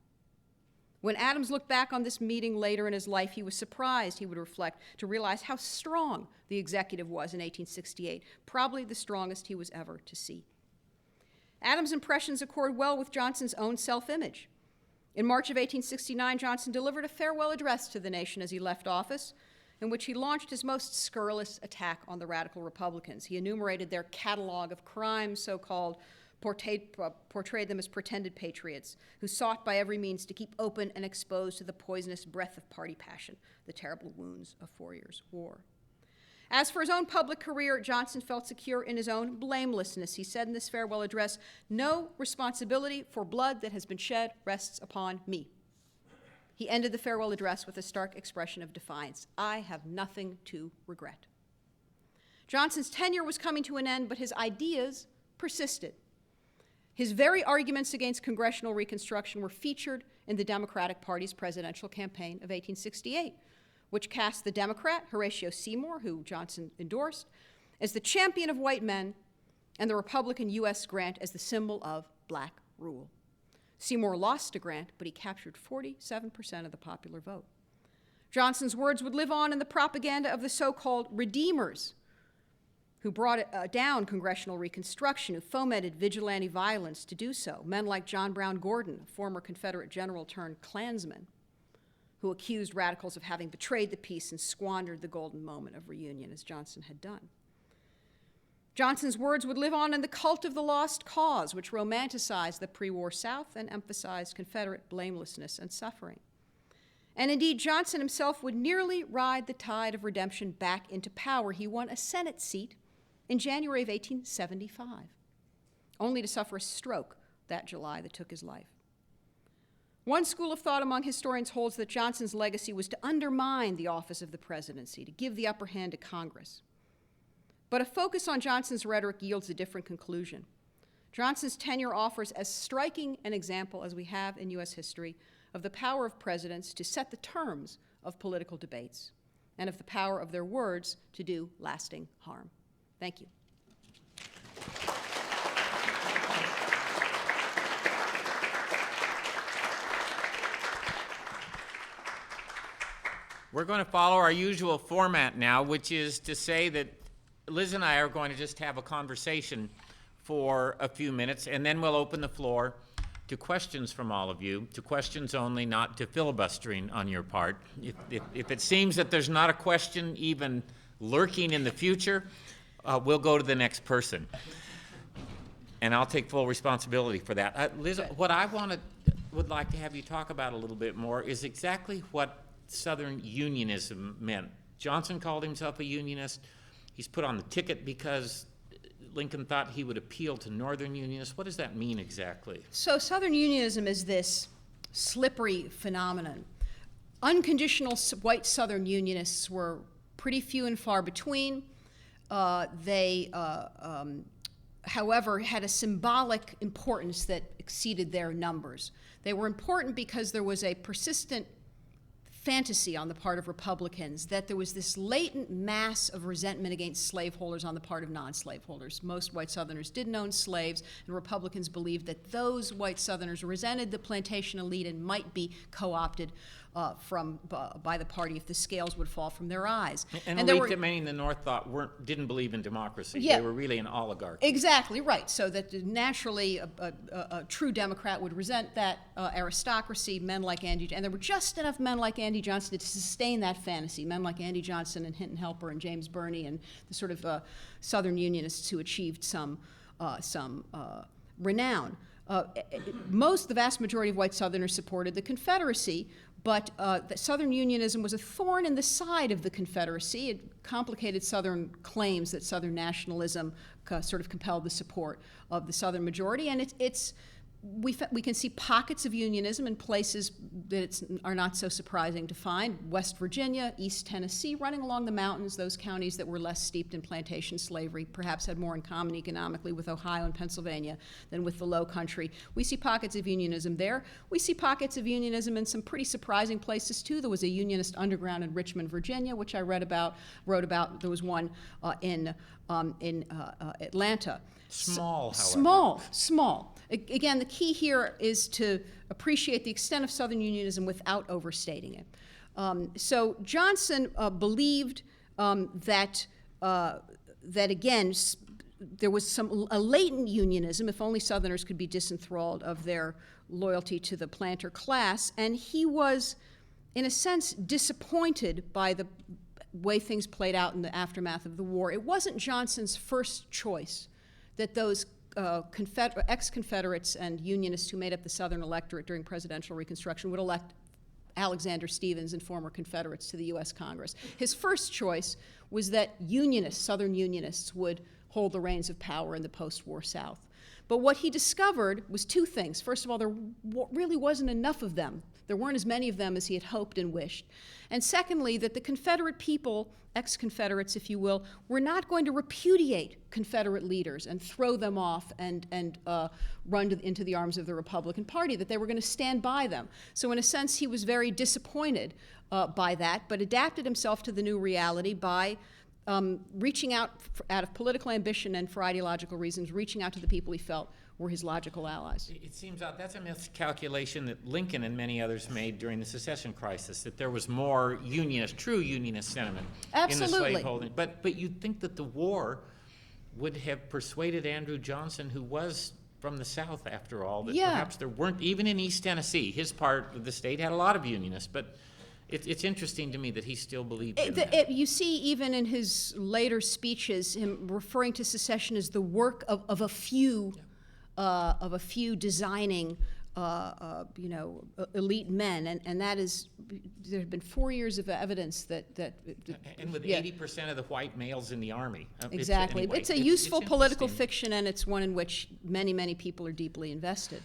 When Adams looked back on this meeting later in his life, he was surprised, he would reflect, to realize how strong the executive was in 1868, probably the strongest he was ever to see. Adams' impressions accord well with Johnson's own self-image. In March of 1869, Johnson delivered a farewell address to the nation as he left office, in which he launched his most scurrilous attack on the radical Republicans. He enumerated their catalog of crimes, so-called, portrayed them as pretended patriots who sought by every means to keep open and exposed to the poisonous breath of party passion the terrible wounds of 4 years' war. As for his own public career, Johnson felt secure in his own blamelessness. He said in this farewell address, "No responsibility for blood that has been shed rests upon me." He ended the farewell address with a stark expression of defiance. "I have nothing to regret." Johnson's tenure was coming to an end, but his ideas persisted. His very arguments against Congressional Reconstruction were featured in the Democratic Party's presidential campaign of 1868, which cast the Democrat, Horatio Seymour, who Johnson endorsed, as the champion of white men, and the Republican U.S. Grant as the symbol of black rule. Seymour lost to Grant, but he captured 47% of the popular vote. Johnson's words would live on in the propaganda of the so-called Redeemers, who brought down Congressional Reconstruction, who fomented vigilante violence to do so. Men like John Brown Gordon, a former Confederate general turned Klansman, who accused radicals of having betrayed the peace and squandered the golden moment of reunion, as Johnson had done. Johnson's words would live on in the cult of the lost cause, which romanticized the pre-war South and emphasized Confederate blamelessness and suffering. And indeed, Johnson himself would nearly ride the tide of redemption back into power. He won a Senate seat in January of 1875, only to suffer a stroke that July that took his life. One school of thought among historians holds that Johnson's legacy was to undermine the office of the presidency, to give the upper hand to Congress. But a focus on Johnson's rhetoric yields a different conclusion. Johnson's tenure offers as striking an example as we have in U.S. history of the power of presidents to set the terms of political debates and of the power of their words to do lasting harm. Thank you. We're going to follow our usual format now, which is to say that Liz and I are going to just have a conversation for a few minutes, and then we'll open the floor to questions from all of you, to questions only, not to filibustering on your part. If it seems that there's not a question even lurking in the future, we'll go to the next person. And I'll take full responsibility for that. Liz, what I would like to have you talk about a little bit more is exactly what Southern Unionism meant. Johnson called himself a Unionist. He's put on the ticket because Lincoln thought he would appeal to Northern Unionists. What does that mean exactly? So Southern Unionism is this slippery phenomenon. Unconditional white Southern Unionists were pretty few and far between. They, however, had a symbolic importance that exceeded their numbers. They were important because there was a persistent fantasy on the part of Republicans that there was this latent mass of resentment against slaveholders on the part of non-slaveholders. Most white Southerners didn't own slaves, and Republicans believed that those white Southerners resented the plantation elite and might be co-opted by the party if the scales would fall from their eyes. And elite that many in the North thought didn't believe in democracy. Yeah. They were really an oligarchy. Exactly right. So that naturally a true Democrat would resent that aristocracy, men like Andy, and there were just enough men like Andy Johnson to sustain that fantasy, men like Andy Johnson and Hinton Helper and James Burney and the sort of Southern Unionists who achieved some renown. The vast majority of white Southerners supported the Confederacy, but the Southern Unionism was a thorn in the side of the Confederacy. It complicated Southern claims that Southern nationalism sort of compelled the support of the Southern majority, and we can see pockets of unionism in places that are not so surprising to find. West Virginia, East Tennessee, running along the mountains, those counties that were less steeped in plantation slavery, perhaps had more in common economically with Ohio and Pennsylvania than with the Low Country. We see pockets of unionism there. We see pockets of unionism in some pretty surprising places too. There was a unionist underground in Richmond, Virginia, which I wrote about. There was one in Atlanta. Small, however. Small. Again, the key here is to appreciate the extent of Southern Unionism without overstating it. So Johnson believed that again, there was a latent unionism, if only Southerners could be disenthralled of their loyalty to the planter class, and he was, in a sense, disappointed by the way things played out in the aftermath of the war. It wasn't Johnson's first choice that those ex-Confederates and Unionists who made up the Southern electorate during presidential Reconstruction would elect Alexander Stephens and former Confederates to the U.S. Congress. His first choice was that Unionists, Southern Unionists, would hold the reins of power in the post-war South. But what he discovered was two things. First of all, there really wasn't enough of them. There weren't as many of them as he had hoped and wished. And secondly, that the Confederate people, ex-Confederates, if you will, were not going to repudiate Confederate leaders and throw them off and run into the arms of the Republican Party, that they were going to stand by them. So in a sense, he was very disappointed by that, but adapted himself to the new reality by reaching out of political ambition and for ideological reasons, reaching out to the people he felt were his logical allies. It seems that's a miscalculation that Lincoln and many others made during the Secession crisis, that there was more unionist, true unionist sentiment in the slaveholding. But you'd think that the war would have persuaded Andrew Johnson, who was from the South after all, that perhaps there weren't, even in East Tennessee, his part of the state had a lot of unionists, but it's interesting to me that he still believed in that. You see, even in his later speeches, him referring to secession as the work of a few designing, elite men, and that is, there have been 4 years of evidence that and with 80% of the white males in the army. Exactly. It's a useful political fiction, and it's one in which many, many people are deeply invested.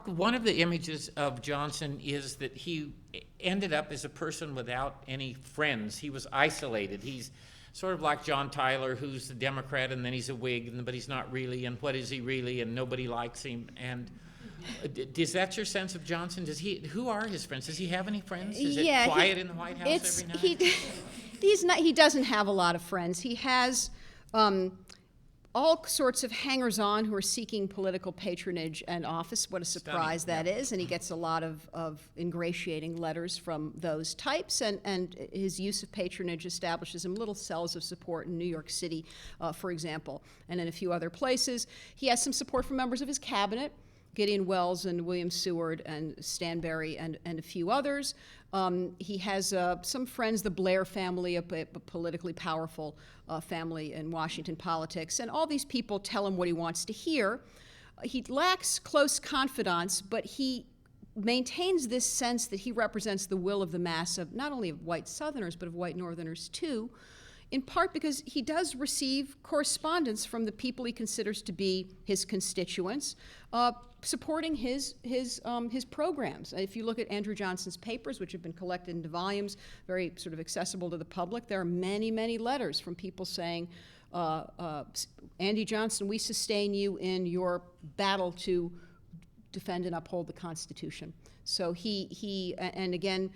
One of the images of Johnson is that he ended up as a person without any friends. He was isolated. He's sort of like John Tyler, who's a Democrat and then he's a Whig, but he's not really, and what is he really, and nobody likes him. And is that your sense of Johnson? Who are his friends? Does he have any friends? Is it quiet in the White House every night? He doesn't have a lot of friends. He has all sorts of hangers-on who are seeking political patronage and office. What a surprise that is. And he gets a lot of ingratiating letters from those types. And his use of patronage establishes him little cells of support in New York City, for example, and in a few other places. He has some support from members of his cabinet, Gideon Welles and William Seward and Stanberry and a few others. He has some friends, the Blair family, a politically powerful family in Washington politics, and all these people tell him what he wants to hear. He lacks close confidants, but he maintains this sense that he represents the will of the mass of not only of white Southerners, but of white Northerners too, in part because he does receive correspondence from the people he considers to be his constituents, supporting his programs. If you look at Andrew Johnson's papers, which have been collected into volumes, very sort of accessible to the public, there are many, many letters from people saying, Andy Johnson, we sustain you in your battle to defend and uphold the Constitution. So and again,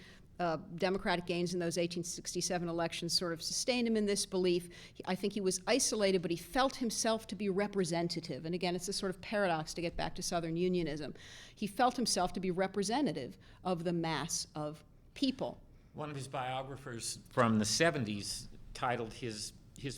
Democratic gains in those 1867 elections sort of sustained him in this belief. I think he was isolated, but he felt himself to be representative. And again, it's a sort of paradox to get back to Southern Unionism. He felt himself to be representative of the mass of people. One of his biographers from the 70s titled his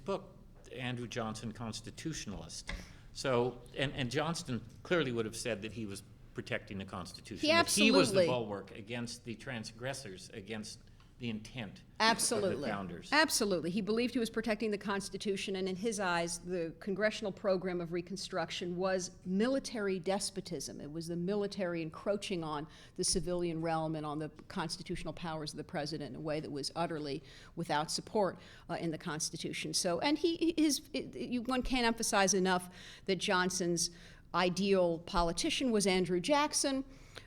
book, Andrew Johnson, Constitutionalist. So, and Johnston clearly would have said that he was protecting the Constitution. He was the bulwark against the transgressors, against the intent of the founders. Absolutely. He believed he was protecting the Constitution, and in his eyes, the Congressional program of Reconstruction was military despotism. It was the military encroaching on the civilian realm and on the constitutional powers of the president in a way that was utterly without support in the Constitution. So, and one can't emphasize enough that Johnson's ideal politician was Andrew Jackson,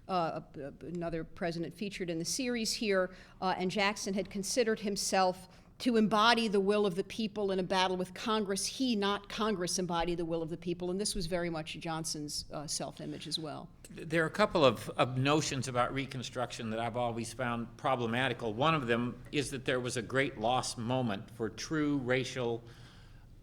another president featured in the series here, and Jackson had considered himself to embody the will of the people in a battle with Congress. He, not Congress, embodied the will of the people, and this was very much Johnson's self-image as well. There are a couple of notions about Reconstruction that I've always found problematical. One of them is that there was a great lost moment for true racial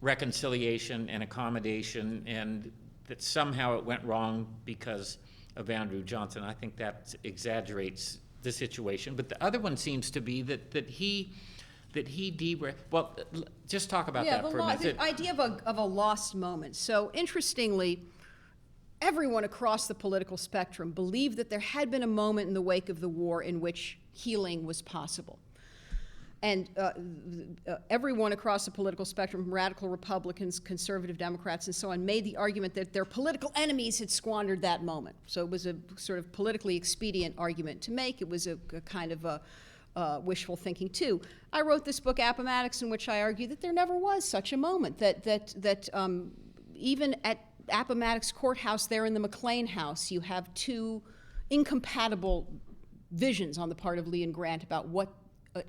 reconciliation and accommodation, and that somehow it went wrong because of Andrew Johnson. I think that exaggerates the situation. But the other one seems to be that he well, just talk about that for a minute. The idea of a lost moment. So interestingly, everyone across the political spectrum believed that there had been a moment in the wake of the war in which healing was possible. And everyone across the political spectrum, from radical Republicans, conservative Democrats, and so on, made the argument that their political enemies had squandered that moment. So it was a sort of politically expedient argument to make. It was a kind of wishful thinking too. I wrote this book, Appomattox, in which I argue that there never was such a moment, that even at Appomattox Courthouse there in the McLean House, you have two incompatible visions on the part of Lee and Grant about what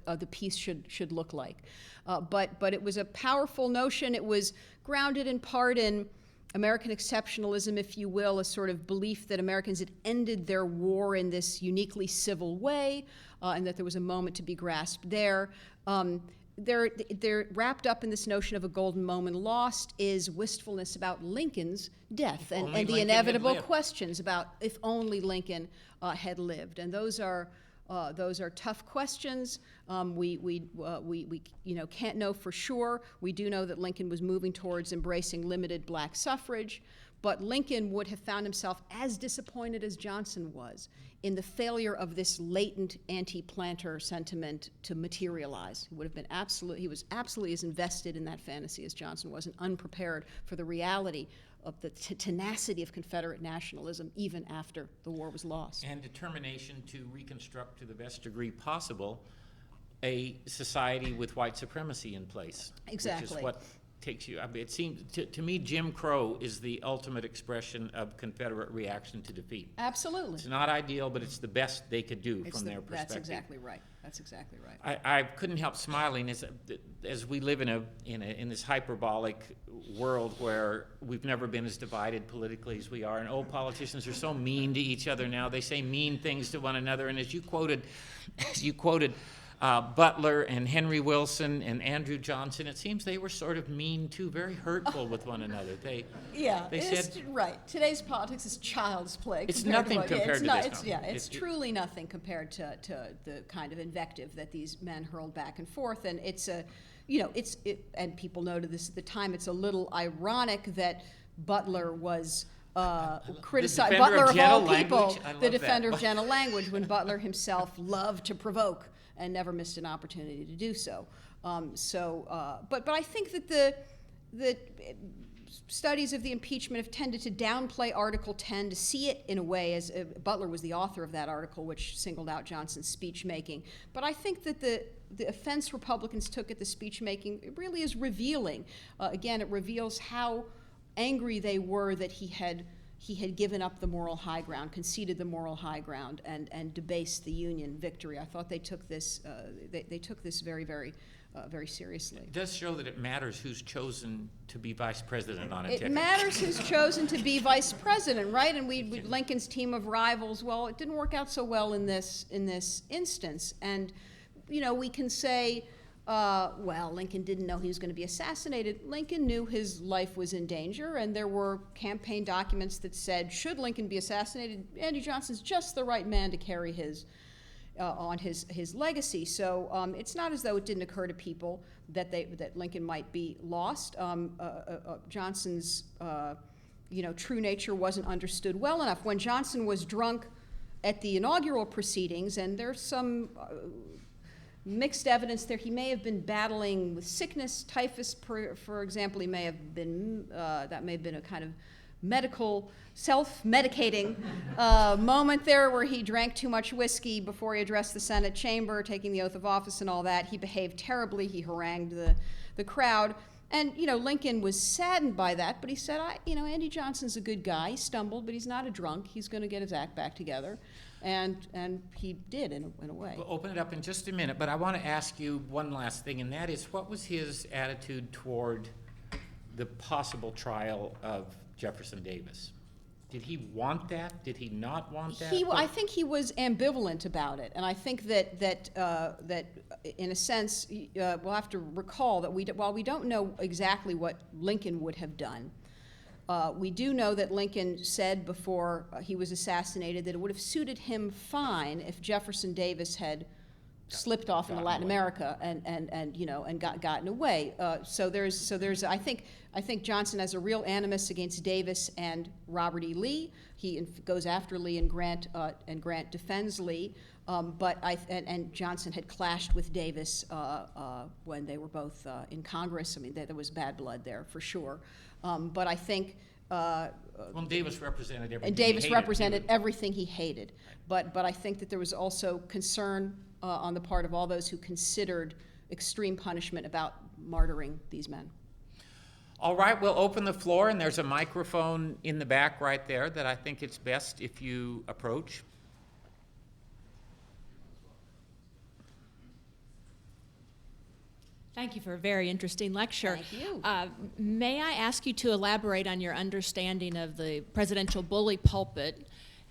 the piece should look like. But it was a powerful notion. It was grounded in part in American exceptionalism, if you will, a sort of belief that Americans had ended their war in this uniquely civil way, and that there was a moment to be grasped there. They're wrapped up in this notion of a golden moment lost is wistfulness about Lincoln's death and the inevitable questions about if only Lincoln had lived. And those are tough questions. We can't know for sure. We do know that Lincoln was moving towards embracing limited black suffrage, but Lincoln would have found himself as disappointed as Johnson was in the failure of this latent anti-planter sentiment to materialize. He was absolutely as invested in that fantasy as Johnson was, and unprepared for the reality of the tenacity of Confederate nationalism even after the war was lost. And determination to reconstruct to the best degree possible a society with white supremacy in place. Exactly. Which is what takes you, I mean, it seems, to me, Jim Crow is the ultimate expression of Confederate reaction to defeat. Absolutely. It's not ideal, but it's the best they could do from their perspective. That's exactly right. That's exactly right. I couldn't help smiling as we live in this hyperbolic world where we've never been as divided politically as we are, and politicians are so mean to each other now. They say mean things to one another, and as you quoted Butler and Henry Wilson and Andrew Johnson, it seems they were sort of mean too, very hurtful with one another. They said, right. Today's politics is child's play. It's nothing compared to this. It's truly nothing compared to the kind of invective that these men hurled back and forth. And and people noted this at the time. It's a little ironic that Butler was criticized. Butler of all people, the defender of gentle language, when Butler himself loved to provoke and never missed an opportunity to do so. But I think that the studies of the impeachment have tended to downplay Article 10, to see it in a way as Butler was the author of that article, which singled out Johnson's speech making. But I think that the offense Republicans took at the speech making, it really is revealing. Again, it reveals how angry they were that he had given up the moral high ground, conceded the moral high ground, and debased the Union victory. I thought they took this very, very, very seriously. It does show that it matters who's chosen to be vice president on a ticket. It matters who's chosen to be vice president, right? And Lincoln's team of rivals. Well, it didn't work out so well in this instance, and we can say, well, Lincoln didn't know he was going to be assassinated. Lincoln knew his life was in danger, and there were campaign documents that said, should Lincoln be assassinated, Andrew Johnson's just the right man to carry his legacy. So it's not as though it didn't occur to people that Lincoln might be lost. Johnson's true nature wasn't understood well enough. When Johnson was drunk at the inaugural proceedings, and there's some mixed evidence there. He may have been battling with sickness, typhus, for example. He may have been, that may have been a kind of medical, self-medicating moment there where he drank too much whiskey before he addressed the Senate chamber, taking the oath of office and all that. He behaved terribly. He harangued the crowd. And, Lincoln was saddened by that, but he said, Andy Johnson's a good guy. He stumbled, but he's not a drunk. He's going to get his act back together. And he did, in a way. We'll open it up in just a minute, but I want to ask you one last thing, and that is, what was his attitude toward the possible trial of Jefferson Davis? Did he want that? Did he not want that? I think he was ambivalent about it, and I think that in a sense, we'll have to recall that while we don't know exactly what Lincoln would have done, we do know that Lincoln said before he was assassinated that it would have suited him fine if Jefferson Davis had slipped off into Latin America and gotten away. So there's I think Johnson has a real animus against Davis and Robert E. Lee. He goes after Lee, and Grant defends Lee. And Johnson had clashed with Davis when they were both in Congress. I mean, there was bad blood there for sure. But I think Davis represented everything. And Davis represented everything he hated. But I think that there was also concern on the part of all those who considered extreme punishment about martyring these men. All right, we'll open the floor, and there's a microphone in the back right there that I think it's best if you approach. Thank you for a very interesting lecture. Thank you. May I ask you to elaborate on your understanding of the presidential bully pulpit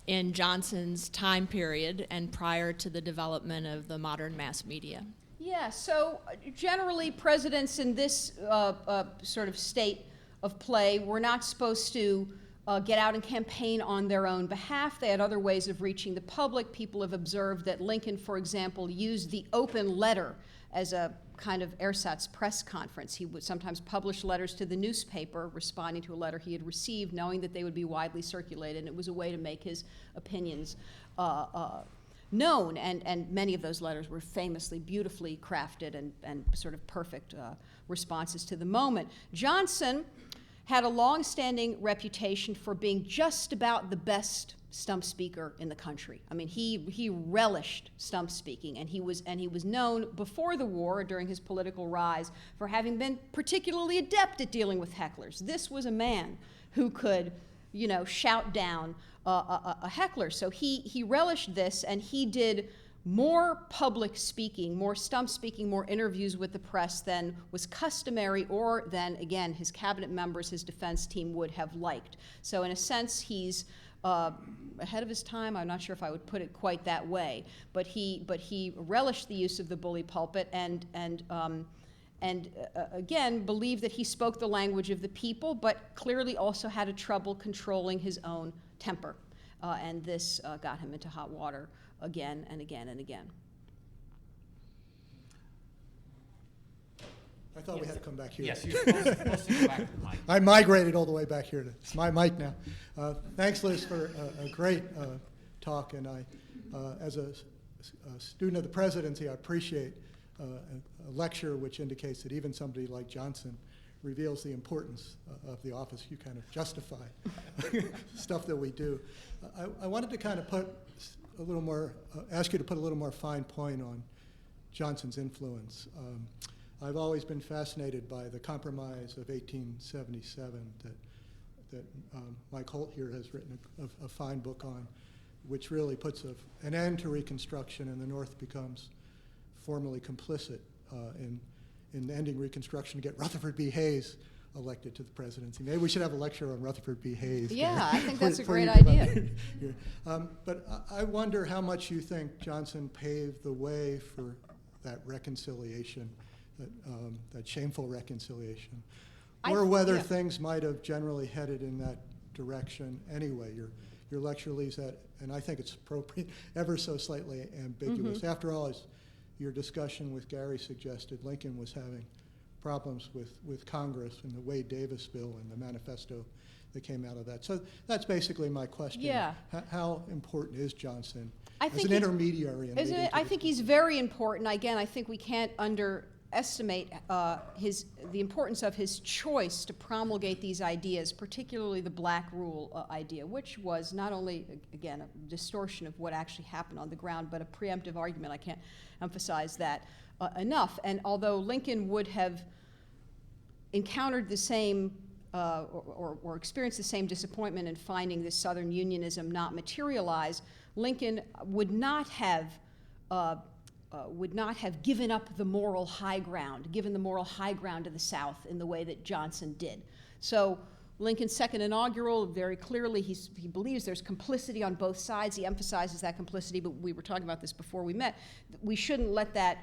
in Johnson's time period and prior to the development of the modern mass media? Yeah, so generally presidents in this sort of state of play were not supposed to get out and campaign on their own behalf. They had other ways of reaching the public. People have observed that Lincoln, for example, used the open letter as a kind of ersatz press conference. He would sometimes publish letters to the newspaper responding to a letter he had received, knowing that they would be widely circulated, and it was a way to make his opinions known, and many of those letters were famously, beautifully crafted and sort of perfect responses to the moment. Johnson had a long-standing reputation for being just about the best stump speaker in the country. I mean, he relished stump speaking, and he was known before the war, during his political rise, for having been particularly adept at dealing with hecklers. This was a man who could, you know, shout down a heckler. So he relished this, and he did more public speaking, more stump speaking, more interviews with the press than was customary, or than, again, his cabinet members, his defense team would have liked. So in a sense, he's ahead of his time. I'm not sure if I would put it quite that way, but he relished the use of the bully pulpit, and again, believed that he spoke the language of the people, but clearly also had a trouble controlling his own temper. And this got him into hot water again and again and again. I thought we had to come back here. Yes, you're supposed to go back to the mic. I migrated all the way back here. It's my mic now. Thanks, Liz, for a great talk. And I, as a student of the presidency, I appreciate a lecture which indicates that even somebody like Johnson reveals the importance of the office. You kind of justify stuff that we do. I wanted to kind of put a little more, ask you to put a little more fine point on Johnson's influence. I've always been fascinated by the Compromise of 1877 that Mike Holt here has written a fine book on, which really puts an end to Reconstruction, and the North becomes formally complicit in ending Reconstruction to get Rutherford B. Hayes elected to the presidency. Maybe we should have a lecture on Rutherford B. Hayes. Yeah, I think that's a great idea. But I wonder how much you think Johnson paved the way for that reconciliation, that shameful reconciliation, or whether things might have generally headed in that direction anyway. Your lecture leaves that, and I think it's appropriate, ever so slightly ambiguous. Mm-hmm. After all, as your discussion with Gary suggested, Lincoln was having problems with Congress and the Wade Davis bill and the manifesto that came out of that. So that's basically my question. Yeah. How important is Johnson I as think an intermediary? I think he's very important. Again, I think we can't underestimate the importance of his choice to promulgate these ideas, particularly the black rule idea, which was not only, again, a distortion of what actually happened on the ground, but a preemptive argument. I can't emphasize that enough. And although Lincoln would have encountered the same or experienced the same disappointment in finding this Southern Unionism not materialize, Lincoln would not have given up the moral high ground, given the moral high ground to the South in the way that Johnson did. So Lincoln's second inaugural, very clearly, he believes there's complicity on both sides. He emphasizes that complicity, but we were talking about this before we met. We shouldn't let that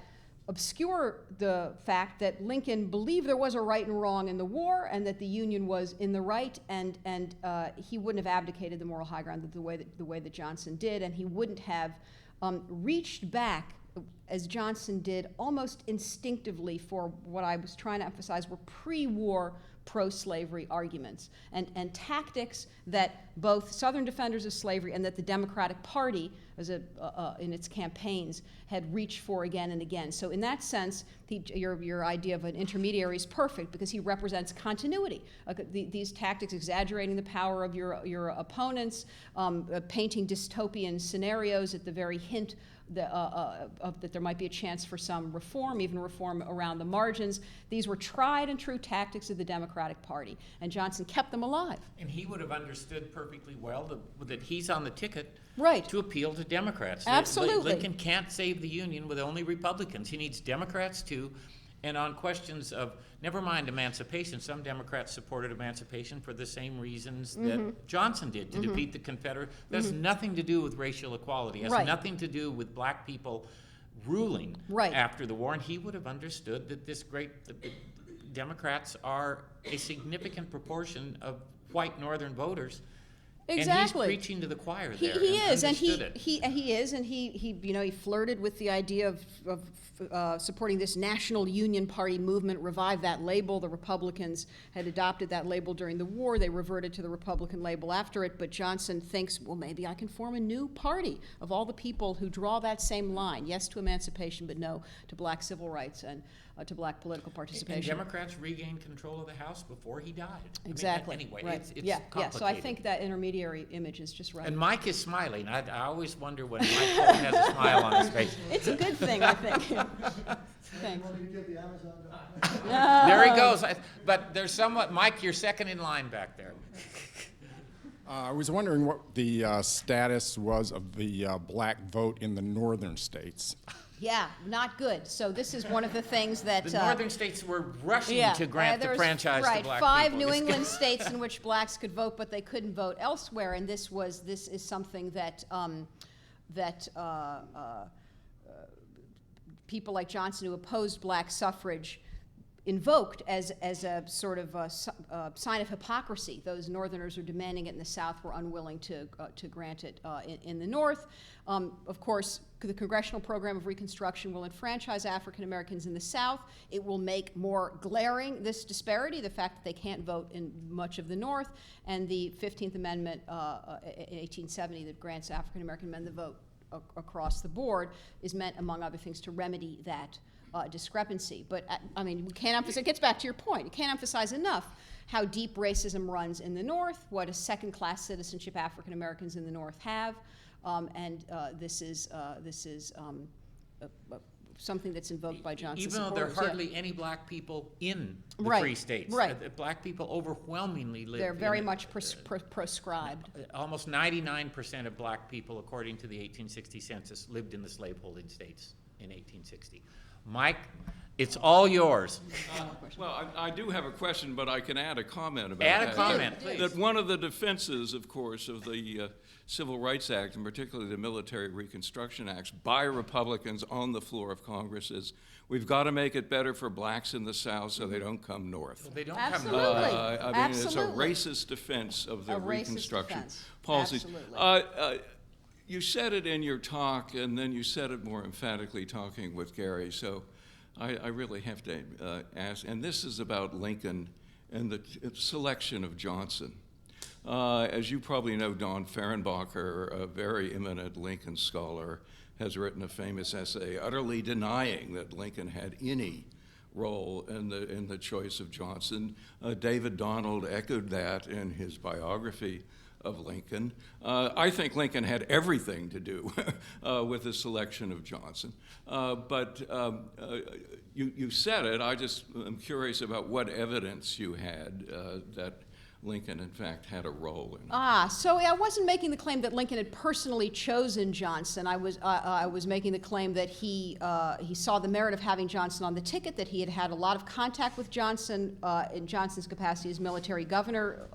obscure the fact that Lincoln believed there was a right and wrong in the war, and that the Union was in the right, and he wouldn't have abdicated the moral high ground the way that Johnson did, and he wouldn't have reached back, as Johnson did, almost instinctively for what I was trying to emphasize were pre-war pro-slavery arguments and tactics that both Southern defenders of slavery and that the Democratic Party, as in its campaigns, had reached for again and again. So in that sense, your idea of an intermediary is perfect because he represents continuity. These tactics exaggerating the power of your opponents, painting dystopian scenarios at the very hint that there might be a chance for some reform, even reform around the margins. These were tried and true tactics of the Democratic Party, and Johnson kept them alive. And he would have understood perfectly well that he's on the ticket Right. to appeal to Democrats. Absolutely. Lincoln can't save the Union with only Republicans. He needs Democrats too. And on questions of, never mind emancipation, some Democrats supported emancipation for the same reasons that Johnson did, to defeat the Confederates. That has nothing to do with racial equality. It has Right. nothing to do with black people ruling Right. after the war. And he would have understood that the Democrats are a significant proportion of white Northern voters. Exactly. And he's preaching to the choir He there. is, and understood it. he flirted with the idea of supporting this National Union Party movement, revived that label. The Republicans had adopted that label during the war. They reverted to the Republican label after it, but Johnson thinks, well, maybe I can form a new party of all the people who draw that same line, yes to emancipation, but no to black civil rights and to black political participation. And Democrats regained control of the House before he died. Exactly. I mean, anyway, right. it's yeah. complicated. So I think that intermediary image is just right. And Mike is smiling. I always wonder when Mike Holt has a smile on his face. It's a good thing, I think. Thanks. Want me to give the Amazon There he goes. But there's somewhat, Mike, you're second in line back there. I was wondering what the status was of the black vote in the northern states. Yeah, not good. So this is one of the things that The northern states were rushing to grant the there's- franchise right, to black 5 people. New England states in which blacks could vote, but they couldn't vote elsewhere. And this is something that people like Johnson, who opposed black suffrage, invoked as a sort of a sign of hypocrisy. Those Northerners who were demanding it in the South were unwilling to grant it in the North. Of course, the Congressional program of Reconstruction will enfranchise African Americans in the South. It will make more glaring this disparity, the fact that they can't vote in much of the North, and the 15th Amendment in 1870 that grants African American men the vote across the board is meant, among other things, to remedy that discrepancy. But I mean, we can't emphasize, it gets back to your point, you can't emphasize enough how deep racism runs in the North, what a second-class citizenship African Americans in the North have, and this is something that's invoked by Johnson Even though there are supporters, hardly any black people in the Right, free states. right. Black people overwhelmingly live They're very in much proscribed. almost 99% of black people, according to the 1860 census, lived in the slaveholding states in 1860. Mike, it's all yours. Well, I do have a question, but I can add a comment about Add a that. comment, please. That one of the defenses, of course, of the Civil Rights Act, and particularly the Military Reconstruction Acts, by Republicans on the floor of Congress is, we've got to make it better for blacks in the South so they don't come north. They don't Absolutely. come I mean, it's a Absolutely. racist defense of the A racist Reconstruction defense. policies. Absolutely. You said it in your talk, and then you said it more emphatically talking with Gary, so I really have to ask, and this is about Lincoln and the selection of Johnson. As you probably know, Don Fehrenbacher, a very eminent Lincoln scholar, has written a famous essay utterly denying that Lincoln had any role in the choice of Johnson. David Donald echoed that in his biography of Lincoln. I think Lincoln had everything to do with the selection of Johnson. But you said it. I just am curious about what evidence you had that Lincoln, in fact, had a role in it. So I wasn't making the claim that Lincoln had personally chosen Johnson. I was making the claim that he saw the merit of having Johnson on the ticket, that he had had a lot of contact with Johnson in Johnson's capacity as military governor.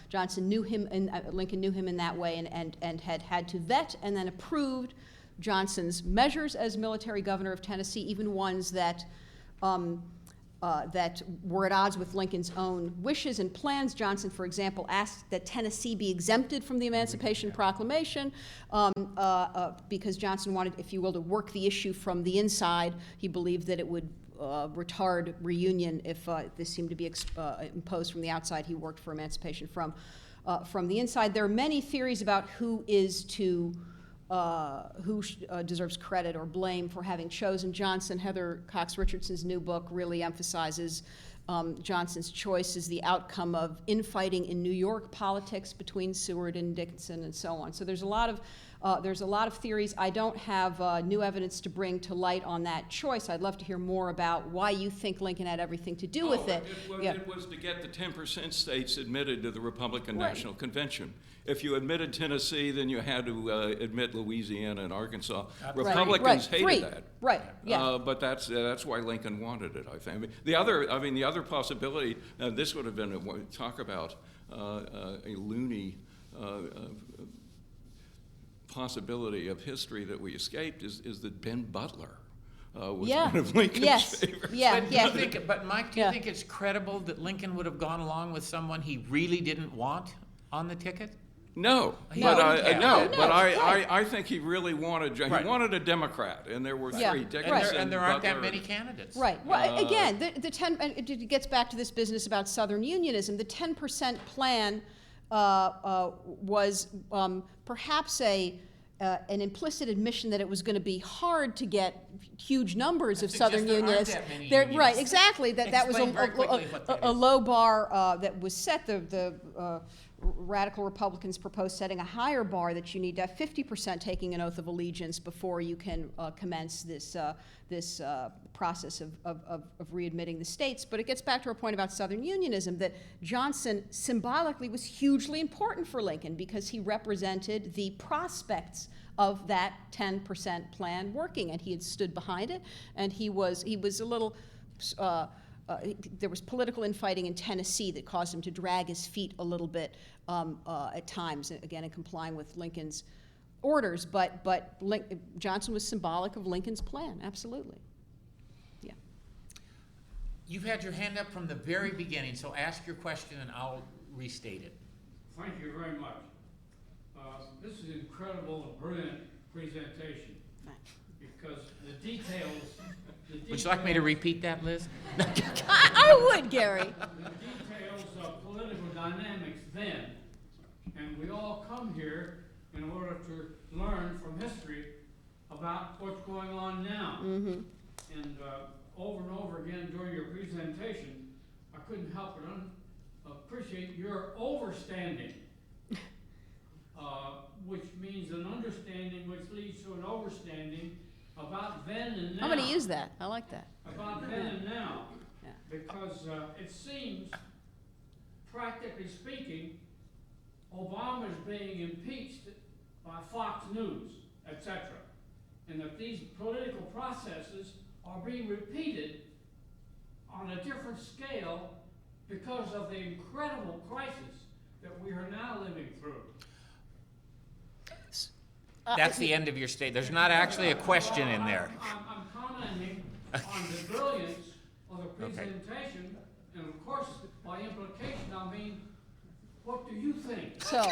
Johnson knew him, and Lincoln knew him in that way, and had to vet and then approved Johnson's measures as military governor of Tennessee, even ones that were at odds with Lincoln's own wishes and plans. Johnson, for example, asked that Tennessee be exempted from the Emancipation Proclamation because Johnson wanted, if you will, to work the issue from the inside. He believed that it would retard reunion if this seemed to be imposed from the outside. He worked for emancipation from the inside. There are many theories about who deserves credit or blame for having chosen Johnson. Heather Cox Richardson's new book really emphasizes Johnson's choice as the outcome of infighting in New York politics between Seward and Dickinson and so on. So there's a lot of theories. I don't have new evidence to bring to light on that choice. I'd love to hear more about why you think Lincoln had everything to do with it. It was to get the 10% states admitted to the Republican Right. National Convention. If you admitted Tennessee, then you had to admit Louisiana and Arkansas. Republicans hated that. Right. Yeah. But that's why Lincoln wanted it, I think. The other possibility, this would have been talk about a loony possibility of history that we escaped is that Ben Butler was one of Lincoln's favorites. But Mike, do you think it's credible that Lincoln would have gone along with someone he really didn't want on the ticket? No, I think he really wanted. He wanted a Democrat, and there were three. Dickinson, and there aren't Butler, that many candidates. Right. Well, again, it gets back to this business about Southern Unionism. The 10% plan was perhaps an implicit admission that it was going to be hard to get huge numbers of Southern Unionists. Right, exactly. That was a low bar that was set. The radical Republicans proposed setting a higher bar, that you need to have 50% taking an oath of allegiance before you can commence this process of readmitting the states. But it gets back to our point about Southern Unionism, that Johnson symbolically was hugely important for Lincoln because he represented the prospects of that 10% plan working, and he had stood behind it, and he was a little. There was political infighting in Tennessee that caused him to drag his feet a little bit at times, again, in complying with Lincoln's orders. But Johnson was symbolic of Lincoln's plan, absolutely. Yeah. You've had your hand up from the very beginning, so ask your question and I'll restate it. Thank you very much. This is an incredible and brilliant presentation because the details. Would you like me to repeat that, Liz? I would, Gary. The details of political dynamics then, and we all come here in order to learn from history about what's going on now. Mm-hmm. And over and over again during your presentation, I couldn't help but appreciate your overstanding, which means an understanding which leads to an overstanding about then and now. I'm going to use that. I like that. About then and now. Yeah. Because it seems, practically speaking, Obama is being impeached by Fox News, etc. And that these political processes are being repeated on a different scale because of the incredible crisis that we are now living through. That's the end of your statement. There's not actually a question in there. I'm commenting on the brilliance of the presentation, and of course, by implication, I mean, what do you think? So,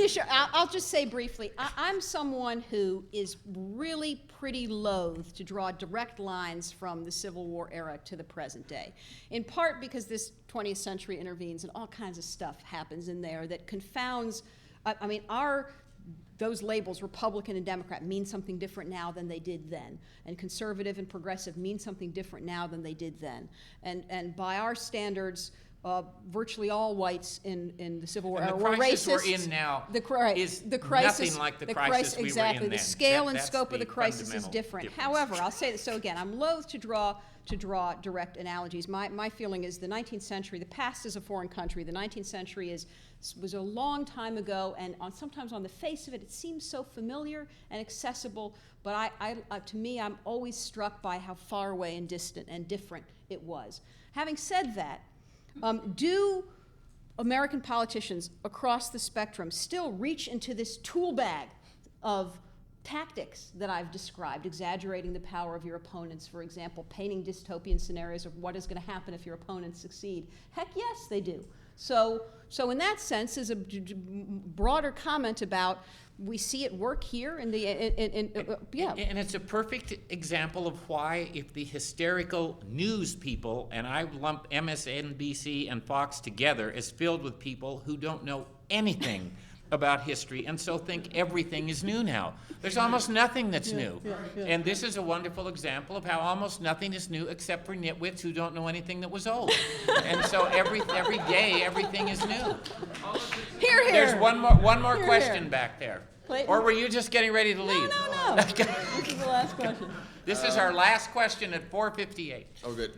sure, I'll just say briefly, I'm someone who is really pretty loath to draw direct lines from the Civil War era to the present day, in part because this 20th century intervenes and all kinds of stuff happens in there that confounds, I mean, those labels, Republican and Democrat, mean something different now than they did then. And conservative and progressive mean something different now than they did then. And by our standards, virtually all whites in the Civil War era were racist. The crisis we're in now is nothing like the crisis we were in then. Exactly. The scale and scope of the crisis is different. However, I'll say this, so again, I'm loath to draw direct analogies. My feeling is the 19th century, the past is a foreign country. The 19th century was a long time ago, and sometimes on the face of it, it seems so familiar and accessible, but to me, I'm always struck by how far away and distant and different it was. Having said that, do American politicians across the spectrum still reach into this tool bag of tactics that I've described, exaggerating the power of your opponents, for example, painting dystopian scenarios of what is going to happen if your opponents succeed. Heck yes, they do. So in that sense, is a broader comment about we see it work here in the yeah. And it's a perfect example of why, if the hysterical news people, and I lump MSNBC and Fox together, is filled with people who don't know anything about history and so think everything is new now. There's almost nothing that's new. And this is a wonderful example of how almost nothing is new except for nitwits who don't know anything that was old. And so every day everything is new. Here, here. There's one more Here, question here. back there. Clayton? Or were you just getting ready to leave? No. This is the last question. This is our last question at 4:58. Oh, good.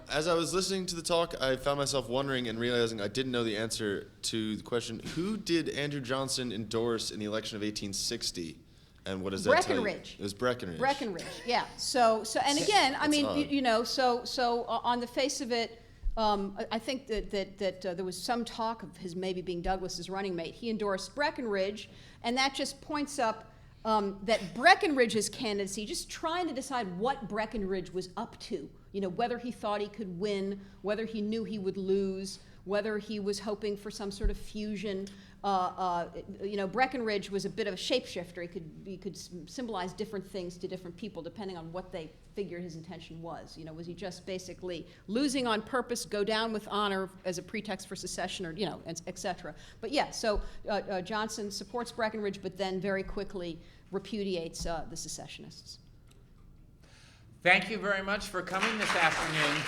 As I was listening to the talk, I found myself wondering and realizing I didn't know the answer to the question, who did Andrew Johnson endorse in the election of 1860? And what does that tell you? Breckinridge. It was Breckinridge. Breckinridge, yeah. So, and again, I mean, odd. you know, so on the face of it, I think that there was some talk of his maybe being Douglas's running mate. He endorsed Breckinridge, and that just points up that Breckinridge's candidacy, just trying to decide what Breckinridge was up to, you know, whether he thought he could win, whether he knew he would lose, whether he was hoping for some sort of fusion. You know, Breckinridge was a bit of a shapeshifter. He could symbolize different things to different people depending on what they figured his intention was. You know, was he just basically losing on purpose, go down with honor as a pretext for secession, or, you know, et cetera. But yeah, so Johnson supports Breckinridge, but then very quickly repudiates the secessionists. Thank you very much for coming this afternoon.